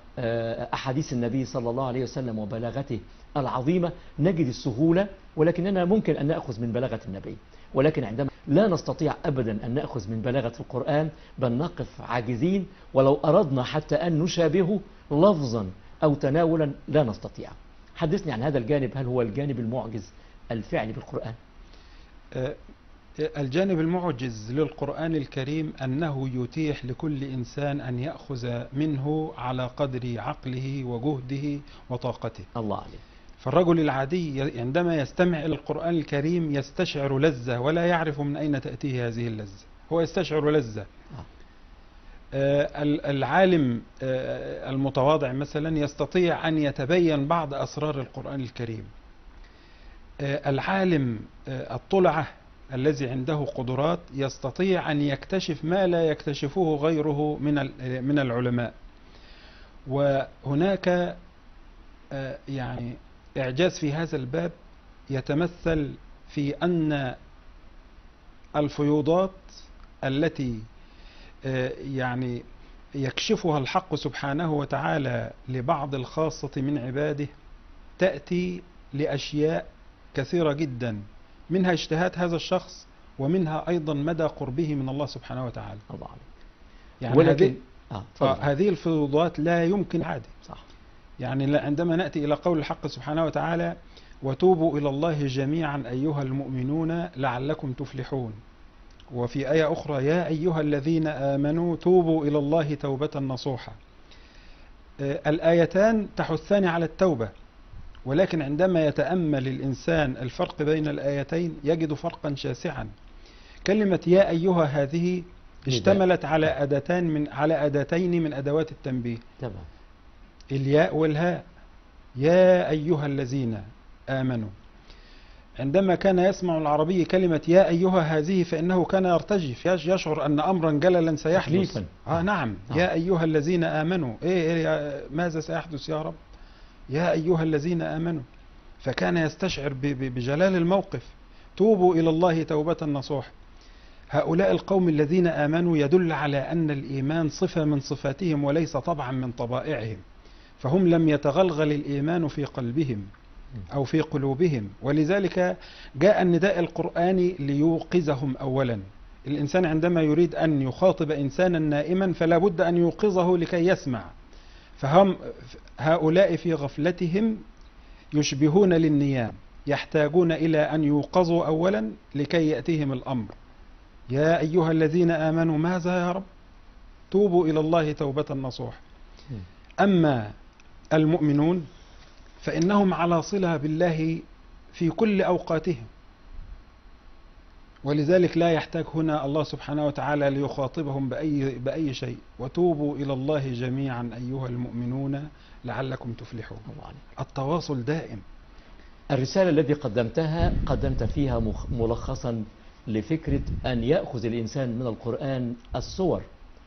أحاديث النبي صلى الله عليه وسلم وبلاغته العظيمة نجد السهولة، ولكننا ممكن أن نأخذ من بلاغة النبي، ولكن عندما لا نستطيع أبدا أن نأخذ من بلاغة القرآن بل نقف عاجزين، ولو أردنا حتى أن نشابهه لفظا أو تناولا لا نستطيع. حدثني عن هذا الجانب، هل هو الجانب المعجز الفعلي بالقرآن؟ الجانب المعجز للقرآن الكريم أنه يتيح لكل إنسان أن يأخذ منه على قدر عقله وجهده وطاقته. الله عليك. فالرجل العادي عندما يستمع إلى القرآن الكريم يستشعر لذة ولا يعرف من أين تأتيه هذه اللذة، هو يستشعر لذة. العالم المتواضع مثلا يستطيع أن يتبين بعض أسرار القرآن الكريم. العالم الطلعة الذي عنده قدرات يستطيع أن يكتشف ما لا يكتشفه غيره من العلماء. وهناك يعني إعجاز في هذا الباب يتمثل في أن الفيوضات التي يعني يكشفها الحق سبحانه وتعالى لبعض الخاصة من عباده تأتي لأشياء كثيرة جدا، منها اجتهاد هذا الشخص ومنها أيضا مدى قربه من الله سبحانه وتعالى. الله عليك. يعني ولكن هذه الفيوضات لا يمكن عادي. صح. يعني عندما نأتي إلى قول الحق سبحانه وتعالى وتوبوا إلى الله جميعا أيها المؤمنون لعلكم تفلحون، وفي آية أخرى يا أيها الذين آمنوا توبوا إلى الله توبة نصوحا. الآيتان تحثان على التوبة، ولكن عندما يتأمل الإنسان الفرق بين الآيتين يجد فرقا شاسعا. كلمة يا أيها هذه اشتملت على أداتين من أدوات التنبيه، تمام. الياء والهاء. يا أيها الذين آمنوا، عندما كان يسمع العربي كلمة يا أيها هذه فإنه كان يرتجف، يشعر أن أمرا جللا سيحدث. نعم. يا أيها الذين آمنوا، ماذا سيحدث يا رب؟ يا أيها الذين آمنوا، فكان يستشعر بجلال الموقف. توبوا إلى الله توبة نصوح. هؤلاء القوم الذين آمنوا يدل على أن الإيمان صفة من صفاتهم وليس طبعا من طبائعهم، فهم لم يتغلغل الإيمان في قلبهم أو في قلوبهم، ولذلك جاء النداء القرآني ليوقظهم أولا. الإنسان عندما يريد أن يخاطب إنسانا نائما فلا بد أن يوقظه لكي يسمع، فهم هؤلاء في غفلتهم يشبهون للنيام، يحتاجون إلى أن يوقظوا أولا لكي يأتيهم الأمر. يا أيها الذين آمنوا، ماذا يا رب؟ توبوا إلى الله توبة نصوح. أما المؤمنون فإنهم على صلة بالله في كل أوقاتهم، ولذلك لا يحتاج هنا الله سبحانه وتعالى ليخاطبهم بأي شيء. وتوبوا إلى الله جميعا أيها المؤمنون لعلكم تفلحون. التواصل دائم. الرسالة التي قدمت فيها ملخصا لفكرة أن يأخذ الإنسان من القرآن الصور،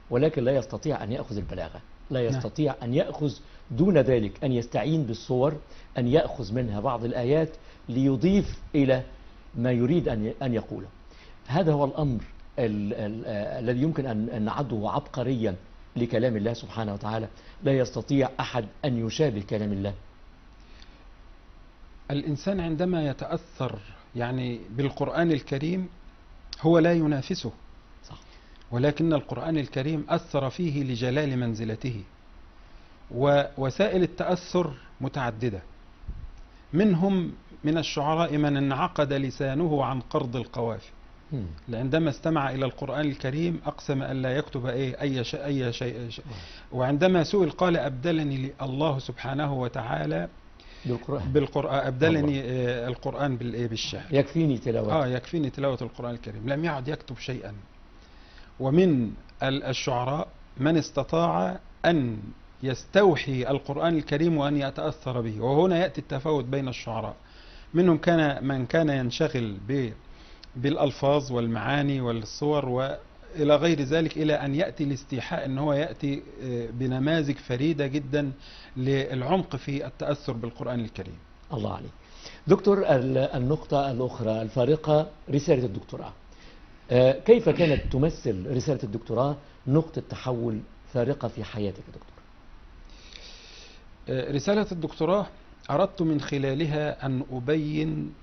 ولكن لا يستطيع أن يأخذ البلاغة، لا يستطيع أن يأخذ دون ذلك، أن يستعين بالصور، أن يأخذ منها بعض الآيات ليضيف إلى ما يريد أن يقوله. هذا هو الأمر الذي يمكن أن نعده عبقريا لكلام الله سبحانه وتعالى. لا يستطيع أحد أن يشابه كلام الله. الإنسان عندما يتأثر بالقرآن الكريم هو لا ينافسه، صح. ولكن القرآن الكريم أثر فيه لجلال منزلته. ووسائل التأثر متعددة، منهم من الشعراء من انعقد لسانه عن قرض القوافي، عندما استمع إلى القرآن الكريم أقسم أن لا يكتب أي شيء. وعندما سئل قال أبدلني الله سبحانه وتعالى بالقرآن، أبدلني القرآن بالشعر، يكفيني تلاوة. يكفيني تلاوة القرآن الكريم، لم يعد يكتب شيئا. ومن الشعراء من استطاع أن يستوحي القرآن الكريم وأن يتأثر به، وهنا يأتي التفاوت بين الشعراء. منهم من كان ينشغل بالألفاظ والمعاني والصور وإلى غير ذلك، إلى أن يأتي الاستيحاء، أن هو يأتي بنماذج فريدة جدا للعمق في التأثر بالقرآن الكريم. الله عليك دكتور. النقطة الأخرى الفارقة رسالة الدكتوراه، كيف كانت تمثل رسالة الدكتوراه نقطة تحول فارقة في حياتك يا دكتور؟ رسالة الدكتوراه أردت من خلالها أن أبين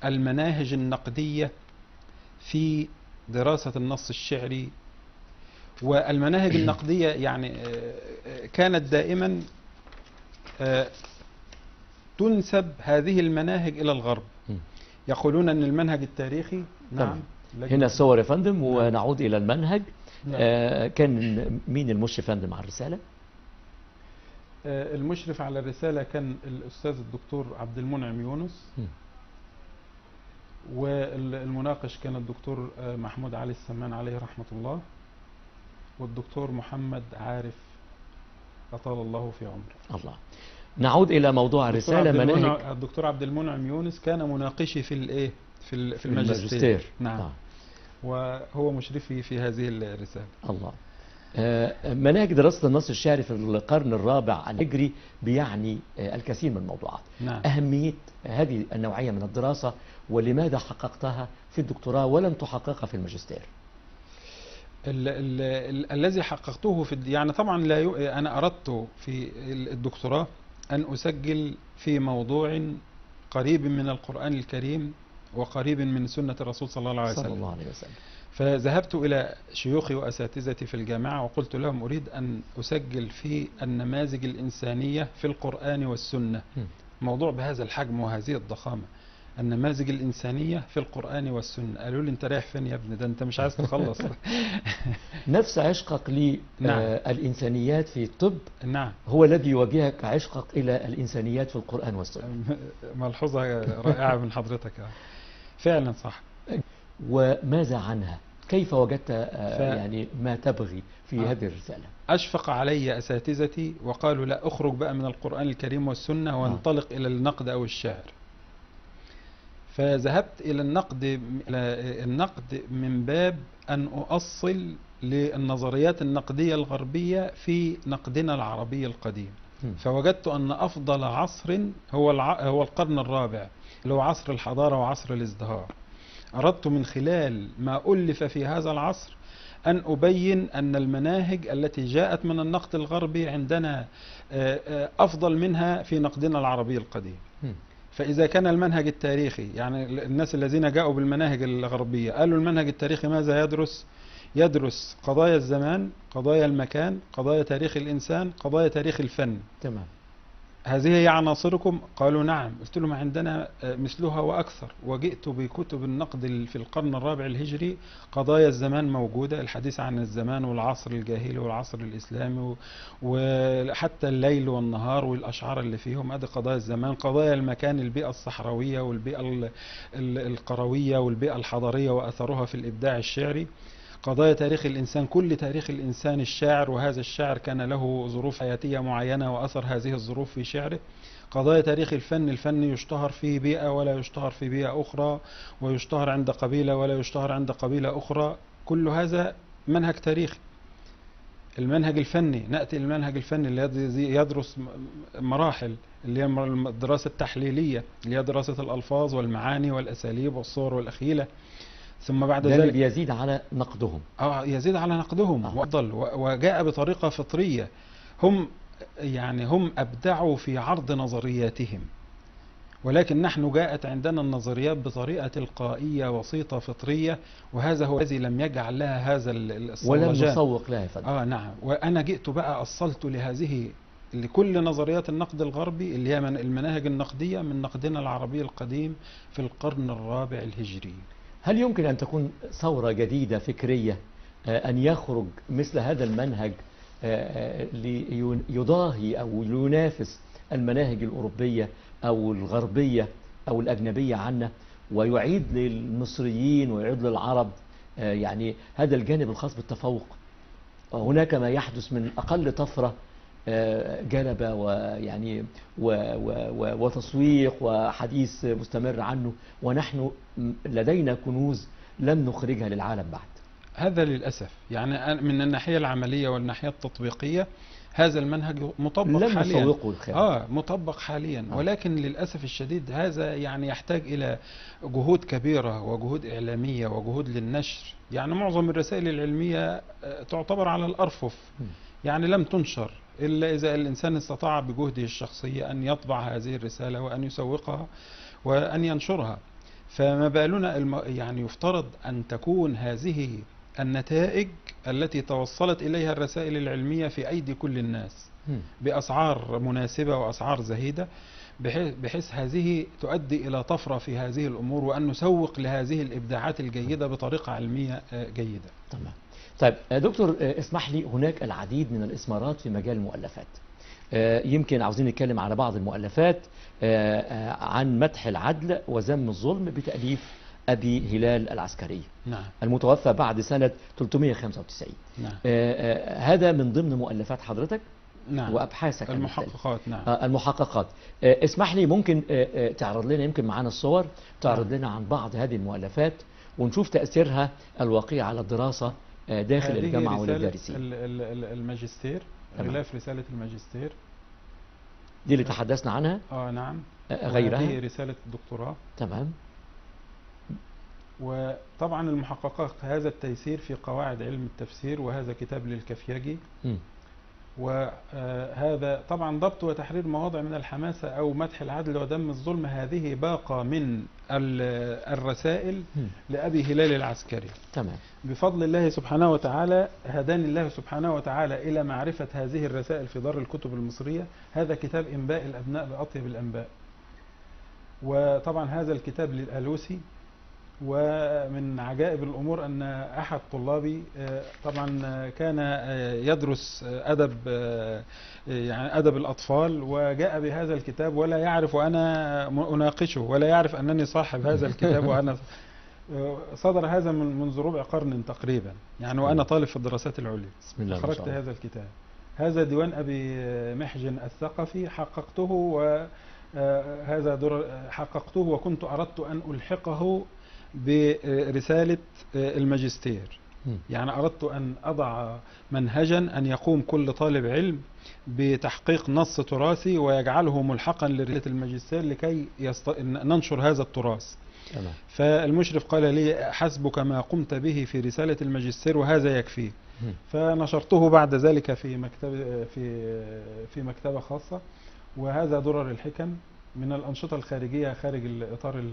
المناهج النقدية في دراسة النص الشعري. والمناهج النقدية كانت دائما تنسب هذه المناهج إلى الغرب، يقولون أن المنهج التاريخي. نعم. هنا الصور يا فندم، ونعود إلى المنهج. كان مين المشرف يا فندم على الرسالة؟ المشرف على الرسالة كان الأستاذ الدكتور عبد المنعم يونس، والمناقش كان الدكتور محمود علي السمان عليه رحمة الله، والدكتور محمد عارف أطال الله في عمره. الله. نعود إلى موضوع الرسالة. مناهج الدكتور عبد المنعم يونس كان مناقشي في الماجستير. نعم. وهو مشرفي في هذه الرسالة. الله. مناهج دراسة النص الشعري في القرن الرابع الهجري بيعني الكثير من الموضوعات. نعم. أهمية هذه النوعية من الدراسة، ولماذا حققتها في الدكتوراه ولم تحققها في الماجستير؟ الذي حققته في طبعا أنا أردت في الدكتوراه أن أسجل في موضوع قريب من القرآن الكريم وقريب من سنة الرسول صلى الله عليه وسلم. فذهبت إلى شيوخي وأساتذتي في الجامعة وقلت لهم أريد أن أسجل في النماذج الإنسانية في القرآن والسنة، موضوع بهذا الحجم وهذه الضخامة، النماذج الإنسانية في القرآن والسنة. قالوا لي أنت رايح فين يا ابني؟ ده أنت مش عايز تخلص. نفس عشقك للإنسانيات في الطب نعم. هو الذي يوجهك عشقك إلى الإنسانيات في القرآن والسنة. ملحوظة رائعة من حضرتك. فعلا صح. وماذا عنها؟ كيف وجدت يعني ما تبغي في هذه الرسالة؟ أشفق علي أساتذتي وقالوا لا، أخرج بقى من القرآن الكريم والسنة وانطلق إلى النقد أو الشعر. فذهبت إلى النقد من باب أن أؤصل للنظريات النقدية الغربية في نقدنا العربي القديم. فوجدت أن أفضل عصر هو القرن الرابع، اللي هو عصر الحضارة وعصر الازدهار. أردت من خلال ما ألف في هذا العصر أن أبين أن المناهج التي جاءت من النقد الغربي عندنا أفضل منها في نقدنا العربي القديم. فإذا كان المنهج التاريخي، يعني الناس الذين جاءوا بالمناهج الغربية قالوا المنهج التاريخي ماذا يدرس؟ يدرس قضايا الزمان، قضايا المكان، قضايا تاريخ الإنسان، قضايا تاريخ الفن. تمام. هذه هي عناصركم؟ قالوا نعم. قلت لهم عندنا مثلها وأكثر. وجئت بكتب النقد في القرن الرابع الهجري. قضايا الزمان موجودة، الحديث عن الزمان والعصر الجاهلي والعصر الإسلامي وحتى الليل والنهار والأشعار اللي فيهم، هذه قضايا الزمان. قضايا المكان، البيئة الصحراوية والبيئة القروية والبيئة الحضرية وأثرها في الإبداع الشعري. قضايا تاريخ الإنسان، كل تاريخ الإنسان الشاعر، وهذا الشاعر كان له ظروف حياتية معينة وأثر هذه الظروف في شعره. قضايا تاريخ الفن، الفن يشتهر في بيئة ولا يشتهر في بيئة أخرى، ويشتهر عند قبيلة ولا يشتهر عند قبيلة أخرى. كل هذا منهج تاريخي. المنهج الفني، نأتي المنهج الفني الذي يدرس مراحل، اللي هي الدراسة التحليلية، اللي هي دراسة الألفاظ والمعاني والأساليب والصور والأخيلة. ثم بعد ذلك يزيد على نقدهم. يزيد على نقدهم وأفضل، وجاء بطريقة فطرية. هم أبدعوا في عرض نظرياتهم، ولكن نحن جاءت عندنا النظريات بطريقة تلقائية وسيطة فطرية، وهذا هو الذي لم يجعل لها هذا الصولجان. ولم نسوق لها فضل. نعم. وأنا جئت بقى أصلت لكل نظريات النقد الغربي اللي هي من المناهج النقدية من نقدنا العربي القديم في القرن الرابع الهجري. هل يمكن أن تكون ثورة جديدة فكرية أن يخرج مثل هذا المنهج ليضاهي أو ينافس المناهج الأوروبية أو الغربية أو الأجنبية عنا، ويعيد للمصريين ويعيد للعرب يعني هذا الجانب الخاص بالتفوق؟ هناك ما يحدث من أقل طفرة جلبة ويعني وتصويق وحديث مستمر عنه، ونحن لدينا كنوز لم نخرجها للعالم بعد. هذا للأسف، يعني من الناحية العملية والناحية التطبيقية هذا المنهج مطبق حاليا. مطبق حاليا. ولكن للأسف الشديد هذا يعني يحتاج إلى جهود كبيرة وجهود إعلامية وجهود للنشر. يعني معظم الرسائل العلمية تعتبر على الأرفف، يعني لم تنشر إلا إذا الإنسان استطاع بجهده الشخصي أن يطبع هذه الرسالة وأن يسوقها وأن ينشرها. فما بالنا يعني يفترض أن تكون هذه النتائج التي توصلت إليها الرسائل العلمية في أيدي كل الناس بأسعار مناسبة وأسعار زهيدة، بحيث هذه تؤدي إلى طفرة في هذه الأمور، وأن نسوق لهذه الإبداعات الجيدة بطريقة علمية جيدة. تمام. طيب دكتور اسمح لي، هناك العديد من الإثمارات في مجال المؤلفات. يمكن عاوزين نتكلم على بعض المؤلفات عن مدح العدل وذم الظلم بتأليف أبي هلال العسكري. نعم. المتوفى بعد سنة 395. نعم. هذا من ضمن مؤلفات حضرتك. نعم. وأبحاثك المحققات. نعم. المحققات. اسمح لي، ممكن تعرض لنا، يمكن معانا الصور، تعرض لنا عن بعض هذه المؤلفات ونشوف تأثيرها الواقعي على الدراسة داخل الجامعة وللدارسين. الماجستير، غلاف رسالة الماجستير دي اللي تحدثنا عنها. نعم. غيرها هذه رسالة الدكتوراه. تمام. وطبعا المحققات هذا التيسير في قواعد علم التفسير، وهذا كتاب للكفياجي. وهذا طبعا ضبط وتحرير مواضع من الحماسة أو مدح العدل ودم الظلم. هذه باقة من الرسائل لأبي هلال العسكري. تمام. بفضل الله سبحانه وتعالى هداني الله سبحانه وتعالى إلى معرفة هذه الرسائل في دار الكتب المصرية. هذا كتاب إنباء الأبناء بأطيب الأنباء. وطبعا هذا الكتاب للألوسي، ومن عجائب الأمور أن أحد طلابي طبعا كان يدرس أدب، يعني أدب الأطفال، وجاء بهذا الكتاب ولا يعرف وأنا أناقشه، ولا يعرف أنني صاحب هذا الكتاب، وأنا صدر هذا منذ ربع قرن تقريبا يعني، وأنا طالب في الدراسات العليا. بسم الله ما خرجت شاء الله. هذا الكتاب. هذا ديوان أبي محجن الثقفي، حققته، وهذا حققته وكنت أردت أن ألحقه برسالة الماجستير. يعني أردت أن أضع منهجا أن يقوم كل طالب علم بتحقيق نص تراثي ويجعله ملحقا لرسالة الماجستير لكي ننشر هذا التراث. تمام. فالمشرف قال لي حسبك ما قمت به في رسالة الماجستير وهذا يكفي. فنشرته بعد ذلك في مكتبة خاصة. وهذا درر الحكم من الأنشطة الخارجية خارج الإطار.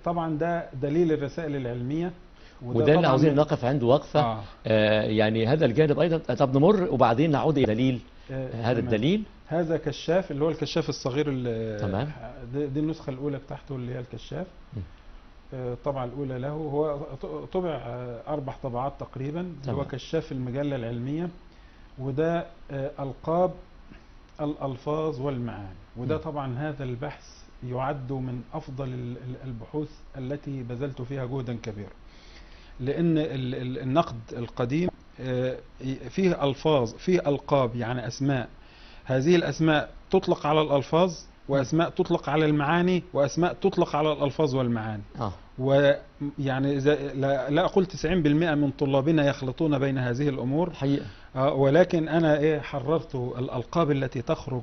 طبعا ده دليل الرسائل العلمية، وده اللي عاوزين نقف عنده وقفة. يعني هذا الجانب أيضا. طب نمر وبعدين نعود إلى دليل. هذا الدليل، هذا كشاف اللي هو الكشاف الصغير. تمام. دي النسخة الأولى بتاعته اللي هي الكشاف. الطبعة الأولى له، هو طبع 4 طبعات تقريبا. اللي هو كشاف المجلة العلمية. وده ألقاب الألفاظ والمعاني. وده طبعا هذا البحث يعد من أفضل البحوث التي بذلت فيها جهدا كبيرا، لأن النقد القديم فيه ألفاظ، فيه ألقاب، يعني أسماء. هذه الأسماء تطلق على الألفاظ، وأسماء تطلق على المعاني، وأسماء تطلق على الألفاظ والمعاني. ويعني لا أقول 90% من طلابنا يخلطون بين هذه الأمور حقيقة. ولكن أنا حررت الألقاب التي تخرج،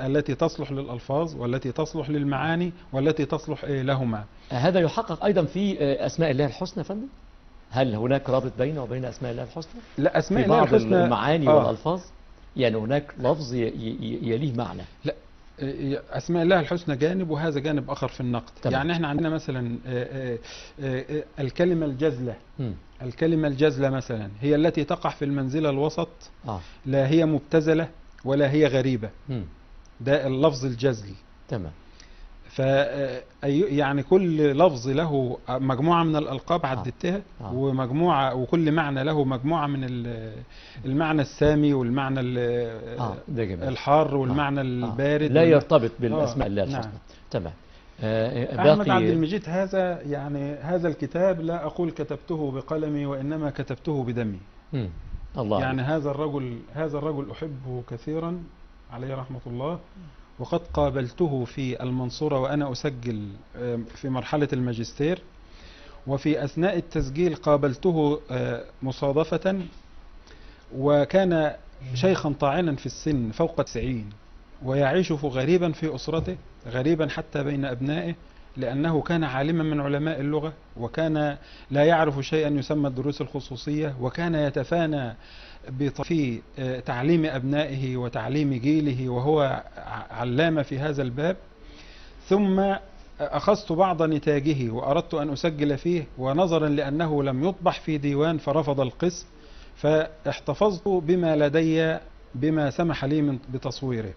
التي تصلح للألفاظ، والتي تصلح للمعاني، والتي تصلح لهما. هذا يحقق أيضا في أسماء الله الحسنى فندم؟ هل هناك رابط بينه وبين أسماء الله الحسنى؟ لا، أسماء الله الحسنى في بعض المعاني والألفاظ، يعني هناك لفظ يليه معنى. لا، أسماء الله الحسنى جانب، وهذا جانب آخر في النقد. طبعا. يعني احنا عندنا مثلا الكلمة الجزلة. الكلمة الجزلة مثلا هي التي تقع في المنزلة الوسط. لا هي مبتذلة ولا هي غريبة. ده اللفظ الجزل. تمام. يعني كل لفظ له مجموعة من الألقاب عددتها، ومجموعة، وكل معنى له مجموعة من المعنى السامي، والمعنى الحار، والمعنى البارد. لا يرتبط بالأسماء الله الحسنى. نعم. تمام. أحمد عبد المجيد هذا، يعني هذا الكتاب لا أقول كتبته بقلمي، وإنما كتبته بدمي. الله. يعني هذا الرجل أحبه كثيرا عليه رحمة الله. وقد قابلته في المنصورة وأنا أسجل في مرحلة الماجستير، وفي أثناء التسجيل قابلته مصادفة، وكان شيخا طاعنا في السن فوق 90، ويعيش غريبا في أسرته، غريبا حتى بين أبنائه، لأنه كان عالما من علماء اللغة، وكان لا يعرف شيئا يسمى الدروس الخصوصية، وكان يتفانى في تعليم أبنائه وتعليم جيله، وهو علامة في هذا الباب. ثم أخذت بعض نتاجه وأردت أن أسجل فيه، ونظرا لأنه لم يطبع في ديوان فرفض القسم، فاحتفظت بما لدي بما سمح لي بتصويره.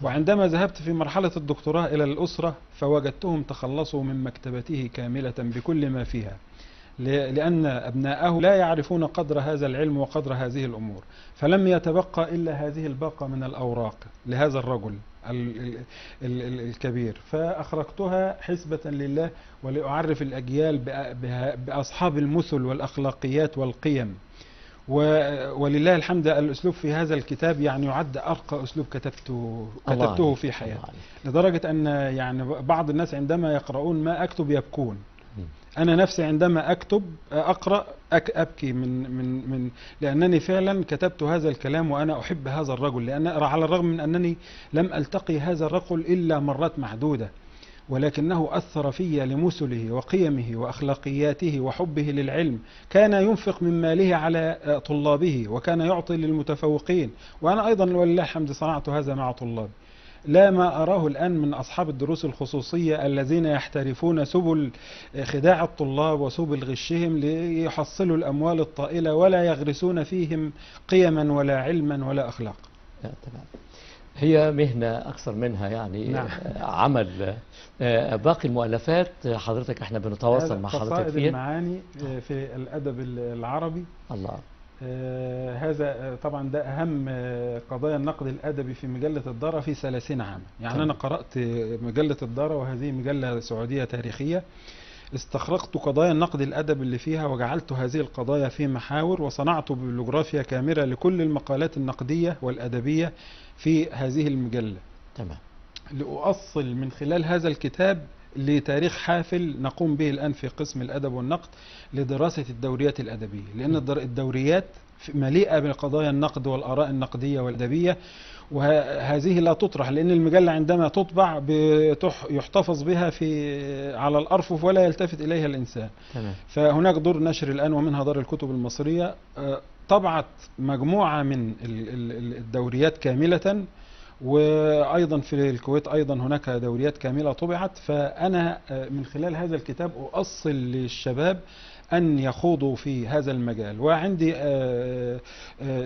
وعندما ذهبت في مرحلة الدكتوراه إلى الأسرة فوجدتهم تخلصوا من مكتبته كاملة بكل ما فيها، لأن أبناءه لا يعرفون قدر هذا العلم وقدر هذه الأمور، فلم يتبقى إلا هذه الباقة من الأوراق لهذا الرجل الكبير، فأخرجتها حسبة لله ولأعرف الأجيال بأصحاب المثل والأخلاقيات والقيم. ولله الحمد الأسلوب في هذا الكتاب يعني يعد أرقى أسلوب كتبته في حياتي، لدرجة أن يعني بعض الناس عندما يقرؤون ما أكتب يبكون. أنا نفسي عندما أقرأ أبكي من لأنني فعلا كتبت هذا الكلام وأنا أحب هذا الرجل، لأن على الرغم من أنني لم ألتقي هذا الرجل إلا مرات معدودة، ولكنه أثر في لمثله وقيمه وأخلاقياته وحبه للعلم. كان ينفق من ماله على طلابه، وكان يعطي للمتفوقين، وأنا أيضا ولله الحمد صنعت هذا مع طلابي. لا ما أراه الآن من أصحاب الدروس الخصوصية الذين يحترفون سبل خداع الطلاب وسبل غشهم ليحصلوا الأموال الطائلة، ولا يغرسون فيهم قيما ولا علما ولا أخلاق. تمام. هي مهنة أكثر منها يعني نعم. عمل. باقي المؤلفات حضرتك احنا بنتواصل مع حضرتك قصائد فيها. المعاني في الأدب العربي. الله. هذا طبعا ده أهم قضايا النقد الأدبي في مجلة الدارة في 30 عاما. يعني تمام. أنا قرأت مجلة الدارة، وهذه مجلة سعودية تاريخية. استخرجت قضايا النقد الأدبي اللي فيها، وجعلت هذه القضايا في محاور، وصنعت ببلوغرافيا كاملة لكل المقالات النقدية والأدبية في هذه المجلة، تمام. لأؤصل من خلال هذا الكتاب لتاريخ حافل نقوم به الآن في قسم الأدب والنقد لدراسة الدوريات الأدبية، لأن الدوريات مليئة بقضايا النقد والآراء النقدية والأدبية، وهذه لا تطرح، لأن المجلة عندما تطبع يحتفظ بها على الأرفف ولا يلتفت إليها الإنسان. تمام. فهناك دور نشر الآن، ومنها دار الكتب المصرية طبعت مجموعة من الدوريات كاملة، وأيضا في الكويت أيضا هناك دوريات كاملة طبعت. فأنا من خلال هذا الكتاب أؤصل للشباب أن يخوضوا في هذا المجال، وعندي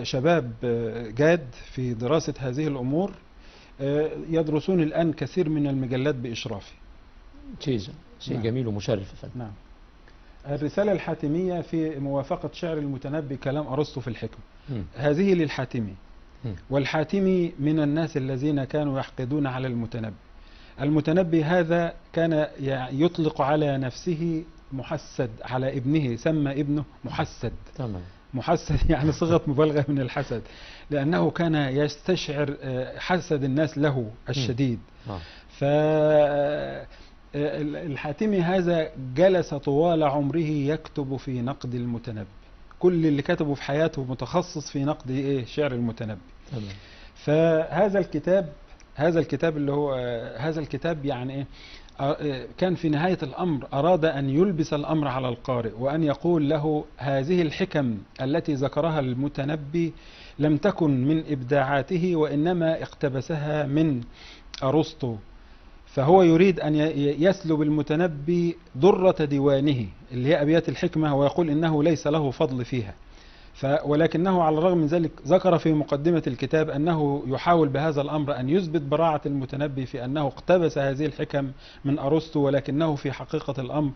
شباب جاد في دراسة هذه الأمور يدرسون الآن كثير من المجلات بإشرافي. شيء نعم. جميل ومشرف يا فندم. نعم. الرسالة الحاتمية في موافقة شعر المتنبي كلام أرسطو في الحكمة، هذه للحاتمي. والحاتمي من الناس الذين كانوا يحقدون على المتنبي. المتنبي هذا كان يطلق على نفسه محسد، على ابنه سمى ابنه محسد. تمام. محسد يعني صيغة مبالغة من الحسد، لأنه كان يستشعر حسد الناس له الشديد. فالحاتمي هذا جلس طوال عمره يكتب في نقد المتنبي، كل اللي كتبه في حياته متخصص في نقد شعر المتنبي. تمام. فهذا الكتاب اللي هو هذا الكتاب يعني كان في نهاية الأمر أراد أن يلبس الأمر على القارئ، وأن يقول له هذه الحكم التي ذكرها المتنبي لم تكن من إبداعاته، وإنما اقتبسها من أرسطو. فهو يريد أن يسلب المتنبي درة ديوانه اللي هي أبيات الحكمة، ويقول إنه ليس له فضل فيها. ولكنه على الرغم من ذلك ذكر في مقدمة الكتاب أنه يحاول بهذا الأمر أن يثبت براعة المتنبي في أنه اقتبس هذه الحكم من أرسطو، ولكنه في حقيقة الأمر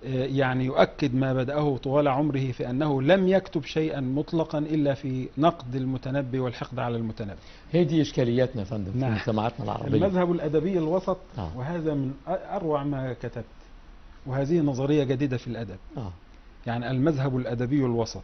يعني يؤكد ما بدأه طوال عمره في أنه لم يكتب شيئا مطلقا إلا في نقد المتنبي والحقد على المتنبي. هي دي إشكالياتنا يا فندم نعم. في مجتمعاتنا العربية. المذهب الأدبي الوسط، وهذا من أروع ما كتبت، وهذه نظرية جديدة في الأدب. يعني المذهب الأدبي الوسط.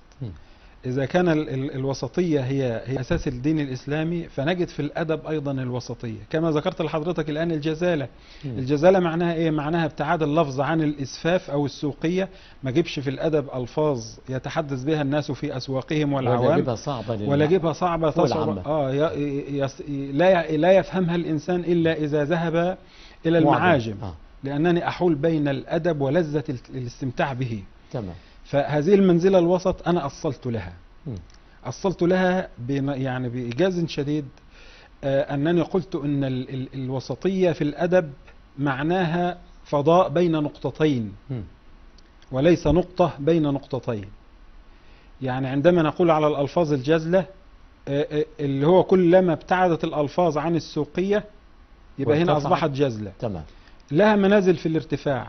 إذا كان الوسطية هي أساس الدين الإسلامي، فنجد في الأدب أيضا الوسطية، كما ذكرت لحضرتك الآن الجزالة. الجزالة معناها إيه؟ معناها ابتعاد اللفظ عن الإسفاف أو السوقية، ما جيبش في الأدب ألفاظ يتحدث بها الناس في أسواقهم والعوام، ولا جيبها صعبة تصعب لا يفهمها الإنسان إلا إذا ذهب إلى المعاجم. لأنني أحول بين الأدب ولذة الاستمتاع به. تمام. فهذه المنزلة الوسط أنا أصلت لها يعني بإيجاز شديد، أنني قلت أن الوسطية في الأدب معناها فضاء بين نقطتين، وليس نقطة بين نقطتين. يعني عندما نقول على الألفاظ الجزلة اللي هو كلما ابتعدت الألفاظ عن السوقية يبقى هنا أصبحت جزلة. تمام. لها منازل في الارتفاع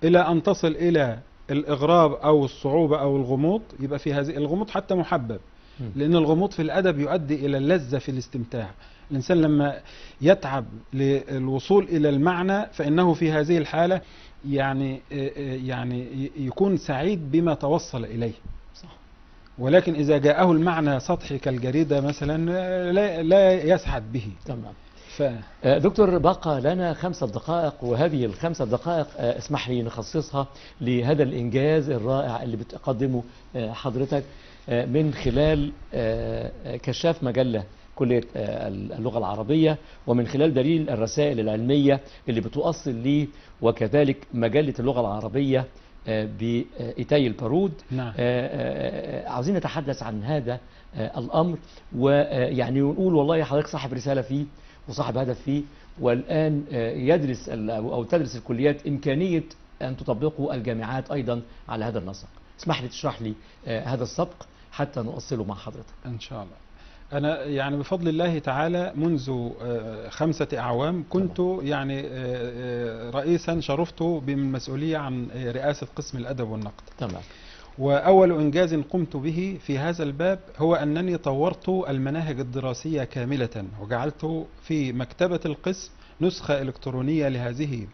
إلى أن تصل إلى الإغراب أو الصعوبة أو الغموض. يبقى في هذه الغموض حتى محبب، لأن الغموض في الأدب يؤدي إلى اللذة في الاستمتاع. الإنسان لما يتعب للوصول إلى المعنى فإنه في هذه الحالة يعني يكون سعيد بما توصل إليه. صح. ولكن إذا جاءه المعنى سطحي كالجريدة مثلا لا يسعد به. تمام. دكتور بقى لنا 5 دقائق، وهذه ال5 دقائق اسمح لي نخصصها لهذا الإنجاز الرائع اللي بتقدمه حضرتك من خلال كشاف مجلة كلية اللغة العربية، ومن خلال دليل الرسائل العلمية اللي بتؤصل ليه، وكذلك مجلة اللغة العربية بإيتاي البارود. نعم. عاوزين نتحدث عن هذا الأمر، ويعني نقول والله حضرتك صاحب رسالة فيه وصاحب هدف فيه، والآن يدرس أو تدرس الكليات إمكانية أن تطبقوا الجامعات أيضا على هذا النسق. اسمح لي تشرح لي هذا السبق حتى نؤصله مع حضرتك. إن شاء الله. أنا يعني بفضل الله تعالى منذ 5 أعوام كنت يعني رئيسا شرفت بالمسؤولية عن رئاسة قسم الأدب والنقد. تمام. وأول إنجاز قمت به في هذا الباب هو أنني طورت المناهج الدراسية كاملة، وجعلت في مكتبة القسم نسخة إلكترونية لهذه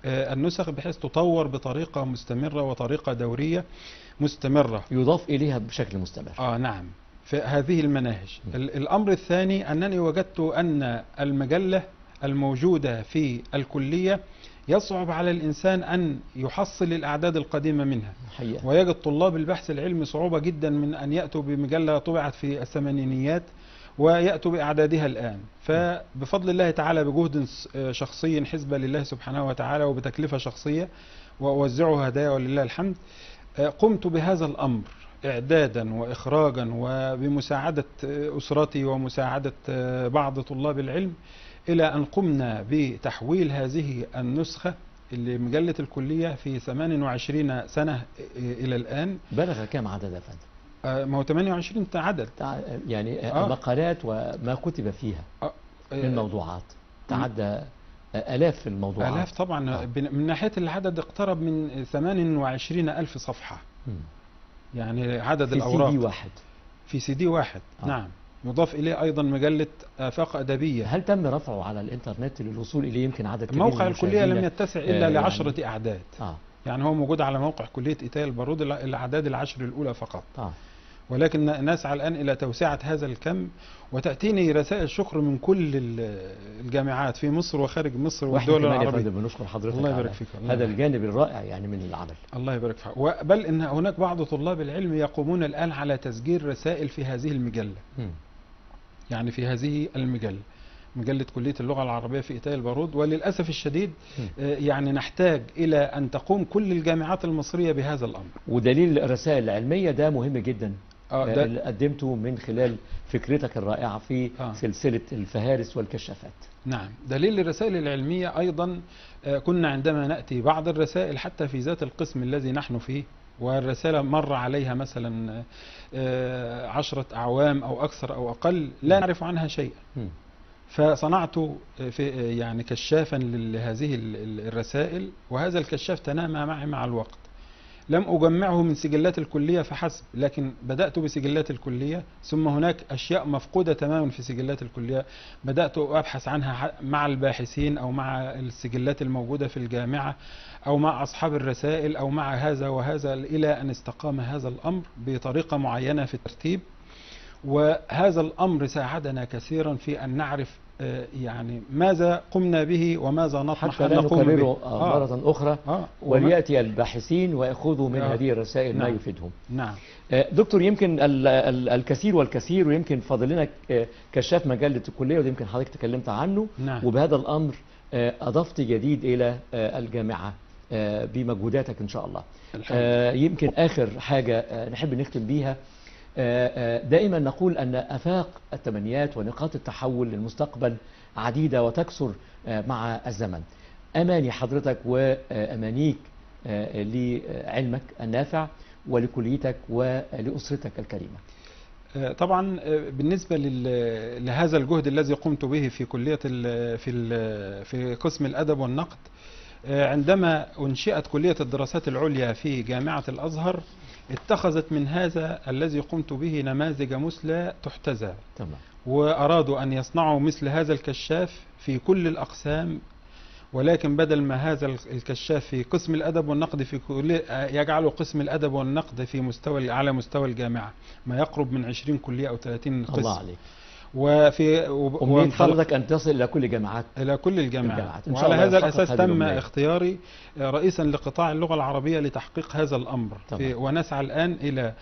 النسخ، بحيث تطور بطريقة مستمرة وطريقة دورية مستمرة، يضاف إليها بشكل مستمر. نعم، في هذه المناهج. الأمر الثاني أنني وجدت أن المجلة الموجودة في الكلية يصعب على الإنسان أن يحصل الأعداد القديمة منها، حقيقة. ويجد طلاب البحث العلمي صعوبة جدا من أن يأتوا بمجلة طبعت في الثمانينيات ويأتوا بأعدادها الآن. فبفضل الله تعالى بجهد شخصي حسبة لله سبحانه وتعالى وبتكلفة شخصية وأوزعه هدايا ولله الحمد، قمت بهذا الأمر إعدادا وإخراجا وبمساعدة أسرتي ومساعدة بعض طلاب العلم، إلى أن قمنا بتحويل هذه النسخة اللي مجلة الكلية في 28 سنة إلى الآن. بلغ كم عدد يا فندم؟ ما هو 28 عدد يعني مقالات وما كتب فيها من موضوعات تعدى آلاف الموضوعات. آلاف طبعا. من ناحية العدد اقترب من 28 ألف صفحة. يعني عدد في الأوراق CD واحد. في CD واحد. نعم. يضاف إليه أيضا مجلة آفاق أدبية. هل تم رفعه على الإنترنت للوصول إليه؟ يمكن عدد كبير موقع الكلية لم يتسع إلا ل10 أعداد. يعني هو موجود على موقع كلية إيتاي البارود الأعداد العشر الأولى فقط. ولكن نسعى الآن إلى توسعة هذا الكم، وتأتيني رسائل شكر من كل الجامعات في مصر وخارج مصر والدول العربية. بنشكر حضرتك. الله يبارك فيك. هذا الجانب الرائع يعني من العمل. الله يبارك فيك. بل إن هناك بعض طلاب العلم يقومون الآن على تسجيل رسائل في هذه المجلة. يعني في هذه المجلة، مجلة كلية اللغة العربية في إيتاي البارود. وللأسف الشديد يعني نحتاج إلى أن تقوم كل الجامعات المصرية بهذا الأمر. ودليل الرسائل العلمية ده مهم جدا، اللي قدمته من خلال فكرتك الرائعة في سلسلة الفهارس والكشافات. نعم. دليل الرسائل العلمية أيضا كنا عندما نأتي بعض الرسائل حتى في ذات القسم الذي نحن فيه، والرسالة مر عليها مثلا 10 أعوام أو أكثر أو أقل، لا نعرف عنها شيئا. فصنعت في يعني كشافا لهذه الرسائل، وهذا الكشاف تنامى معي مع الوقت. لم أجمعه من سجلات الكلية فحسب، لكن بدأت بسجلات الكلية، ثم هناك أشياء مفقودة تماما في سجلات الكلية بدأت أبحث عنها مع الباحثين أو مع السجلات الموجودة في الجامعة أو مع أصحاب الرسائل أو مع هذا وهذا، إلى أن استقام هذا الأمر بطريقة معينة في الترتيب. وهذا الأمر ساعدنا كثيرا في أن نعرف يعني ماذا قمنا به وماذا نطمح أن نقوم به مرة أخرى. وليأتي الباحثين ويأخذوا من هذه الرسائل ما يفيدهم. نعم. دكتور، يمكن الكثير والكثير، ويمكن فاضل لنا كشاف مجلة الكلية وده يمكن حضرتك تكلمت عنه. نعم. وبهذا الأمر أضفت جديد إلى الجامعة بمجهوداتك إن شاء الله. يمكن آخر حاجة نحب نختم بيها، دائما نقول أن آفاق التمنيات ونقاط التحول للمستقبل عديدة وتكثر مع الزمن. أماني حضرتك وأمانيك لعلمك النافع ولكليتك ولأسرتك الكريمة. طبعا بالنسبة لهذا الجهد الذي قمت به في كلية في قسم الأدب والنقد، عندما أنشئت كلية الدراسات العليا في جامعة الأزهر، اتخذت من هذا الذي قمت به نماذج مثلى تحتذى. تمام. وأرادوا أن يصنعوا مثل هذا الكشاف في كل الأقسام، ولكن بدل ما هذا الكشاف في قسم الأدب والنقد في كلية، يجعلوا قسم الأدب والنقد في على مستوى الجامعة، ما يقرب من 20 كلية أو 30 قسم. الله عليك. ومن حضرتك أن تصل إلى كل الجامعات. إلى كل الجامعات. وعلى هذا الأساس تم اختياري رئيسا لقطاع اللغة العربية لتحقيق هذا الأمر. ونسعى الآن إلى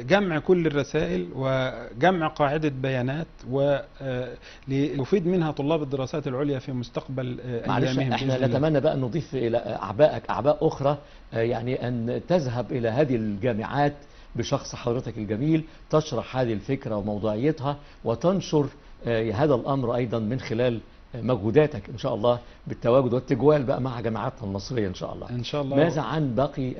جمع كل الرسائل وجمع قاعدة بيانات وليفيد منها طلاب الدراسات العليا في مستقبل أيامهم. احنا نتمنى بقى أن نضيف إلى أعباء أخرى، يعني أن تذهب إلى هذه الجامعات بشخص حضرتك الجميل، تشرح هذه الفكرة وموضوعيتها وتنشر هذا الأمر أيضا من خلال مجهوداتك إن شاء الله بالتواجد والتجوال بقى مع جامعاتنا المصرية إن شاء الله. إن شاء الله. ماذا عن باقي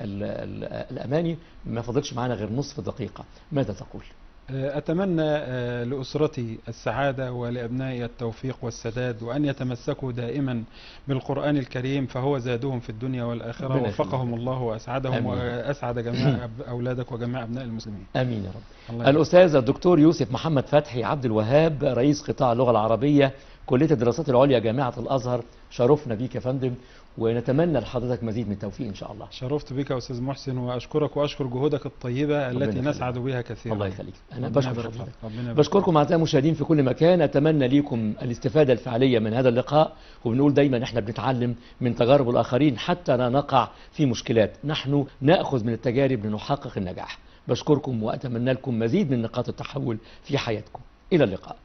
الأماني؟ ما فضلش معنا غير نصف دقيقة، ماذا تقول؟ أتمنى لأسرتي السعادة ولأبنائي التوفيق والسداد، وأن يتمسكوا دائما بالقرآن الكريم فهو زادهم في الدنيا والآخرة. ربنا وفقهم يخليك. الله وأسعدهم آمين. وأسعد جميع أولادك وجميع أبناء المسلمين. امين يا رب. الله يبارك. الاستاذ الدكتور يوسف محمد فتحي عبد الوهاب، رئيس قطاع اللغه العربيه كليه الدراسات العليا جامعه الازهر، شرفنا بيك يا فندم، ونتمنى لحضرتك مزيد من التوفيق ان شاء الله. شرفت بك يا أستاذ محسن، وأشكرك وأشكر جهودك الطيبة التي يخليك. نسعد بها كثيرا. الله يخليك. انا ربنا بشكر يبارك حضرتك. فيك. ربنا يبارك بشكركم اعزائي المشاهدين في كل مكان، اتمنى ليكم الاستفاده الفعليه من هذا اللقاء، وبنقول دايما احنا بنتعلم من تجارب الاخرين حتى لا نقع في مشكلات، نحن ناخذ من التجارب لنحقق النجاح. بشكركم واتمنى لكم مزيد من نقاط التحول في حياتكم. الى اللقاء.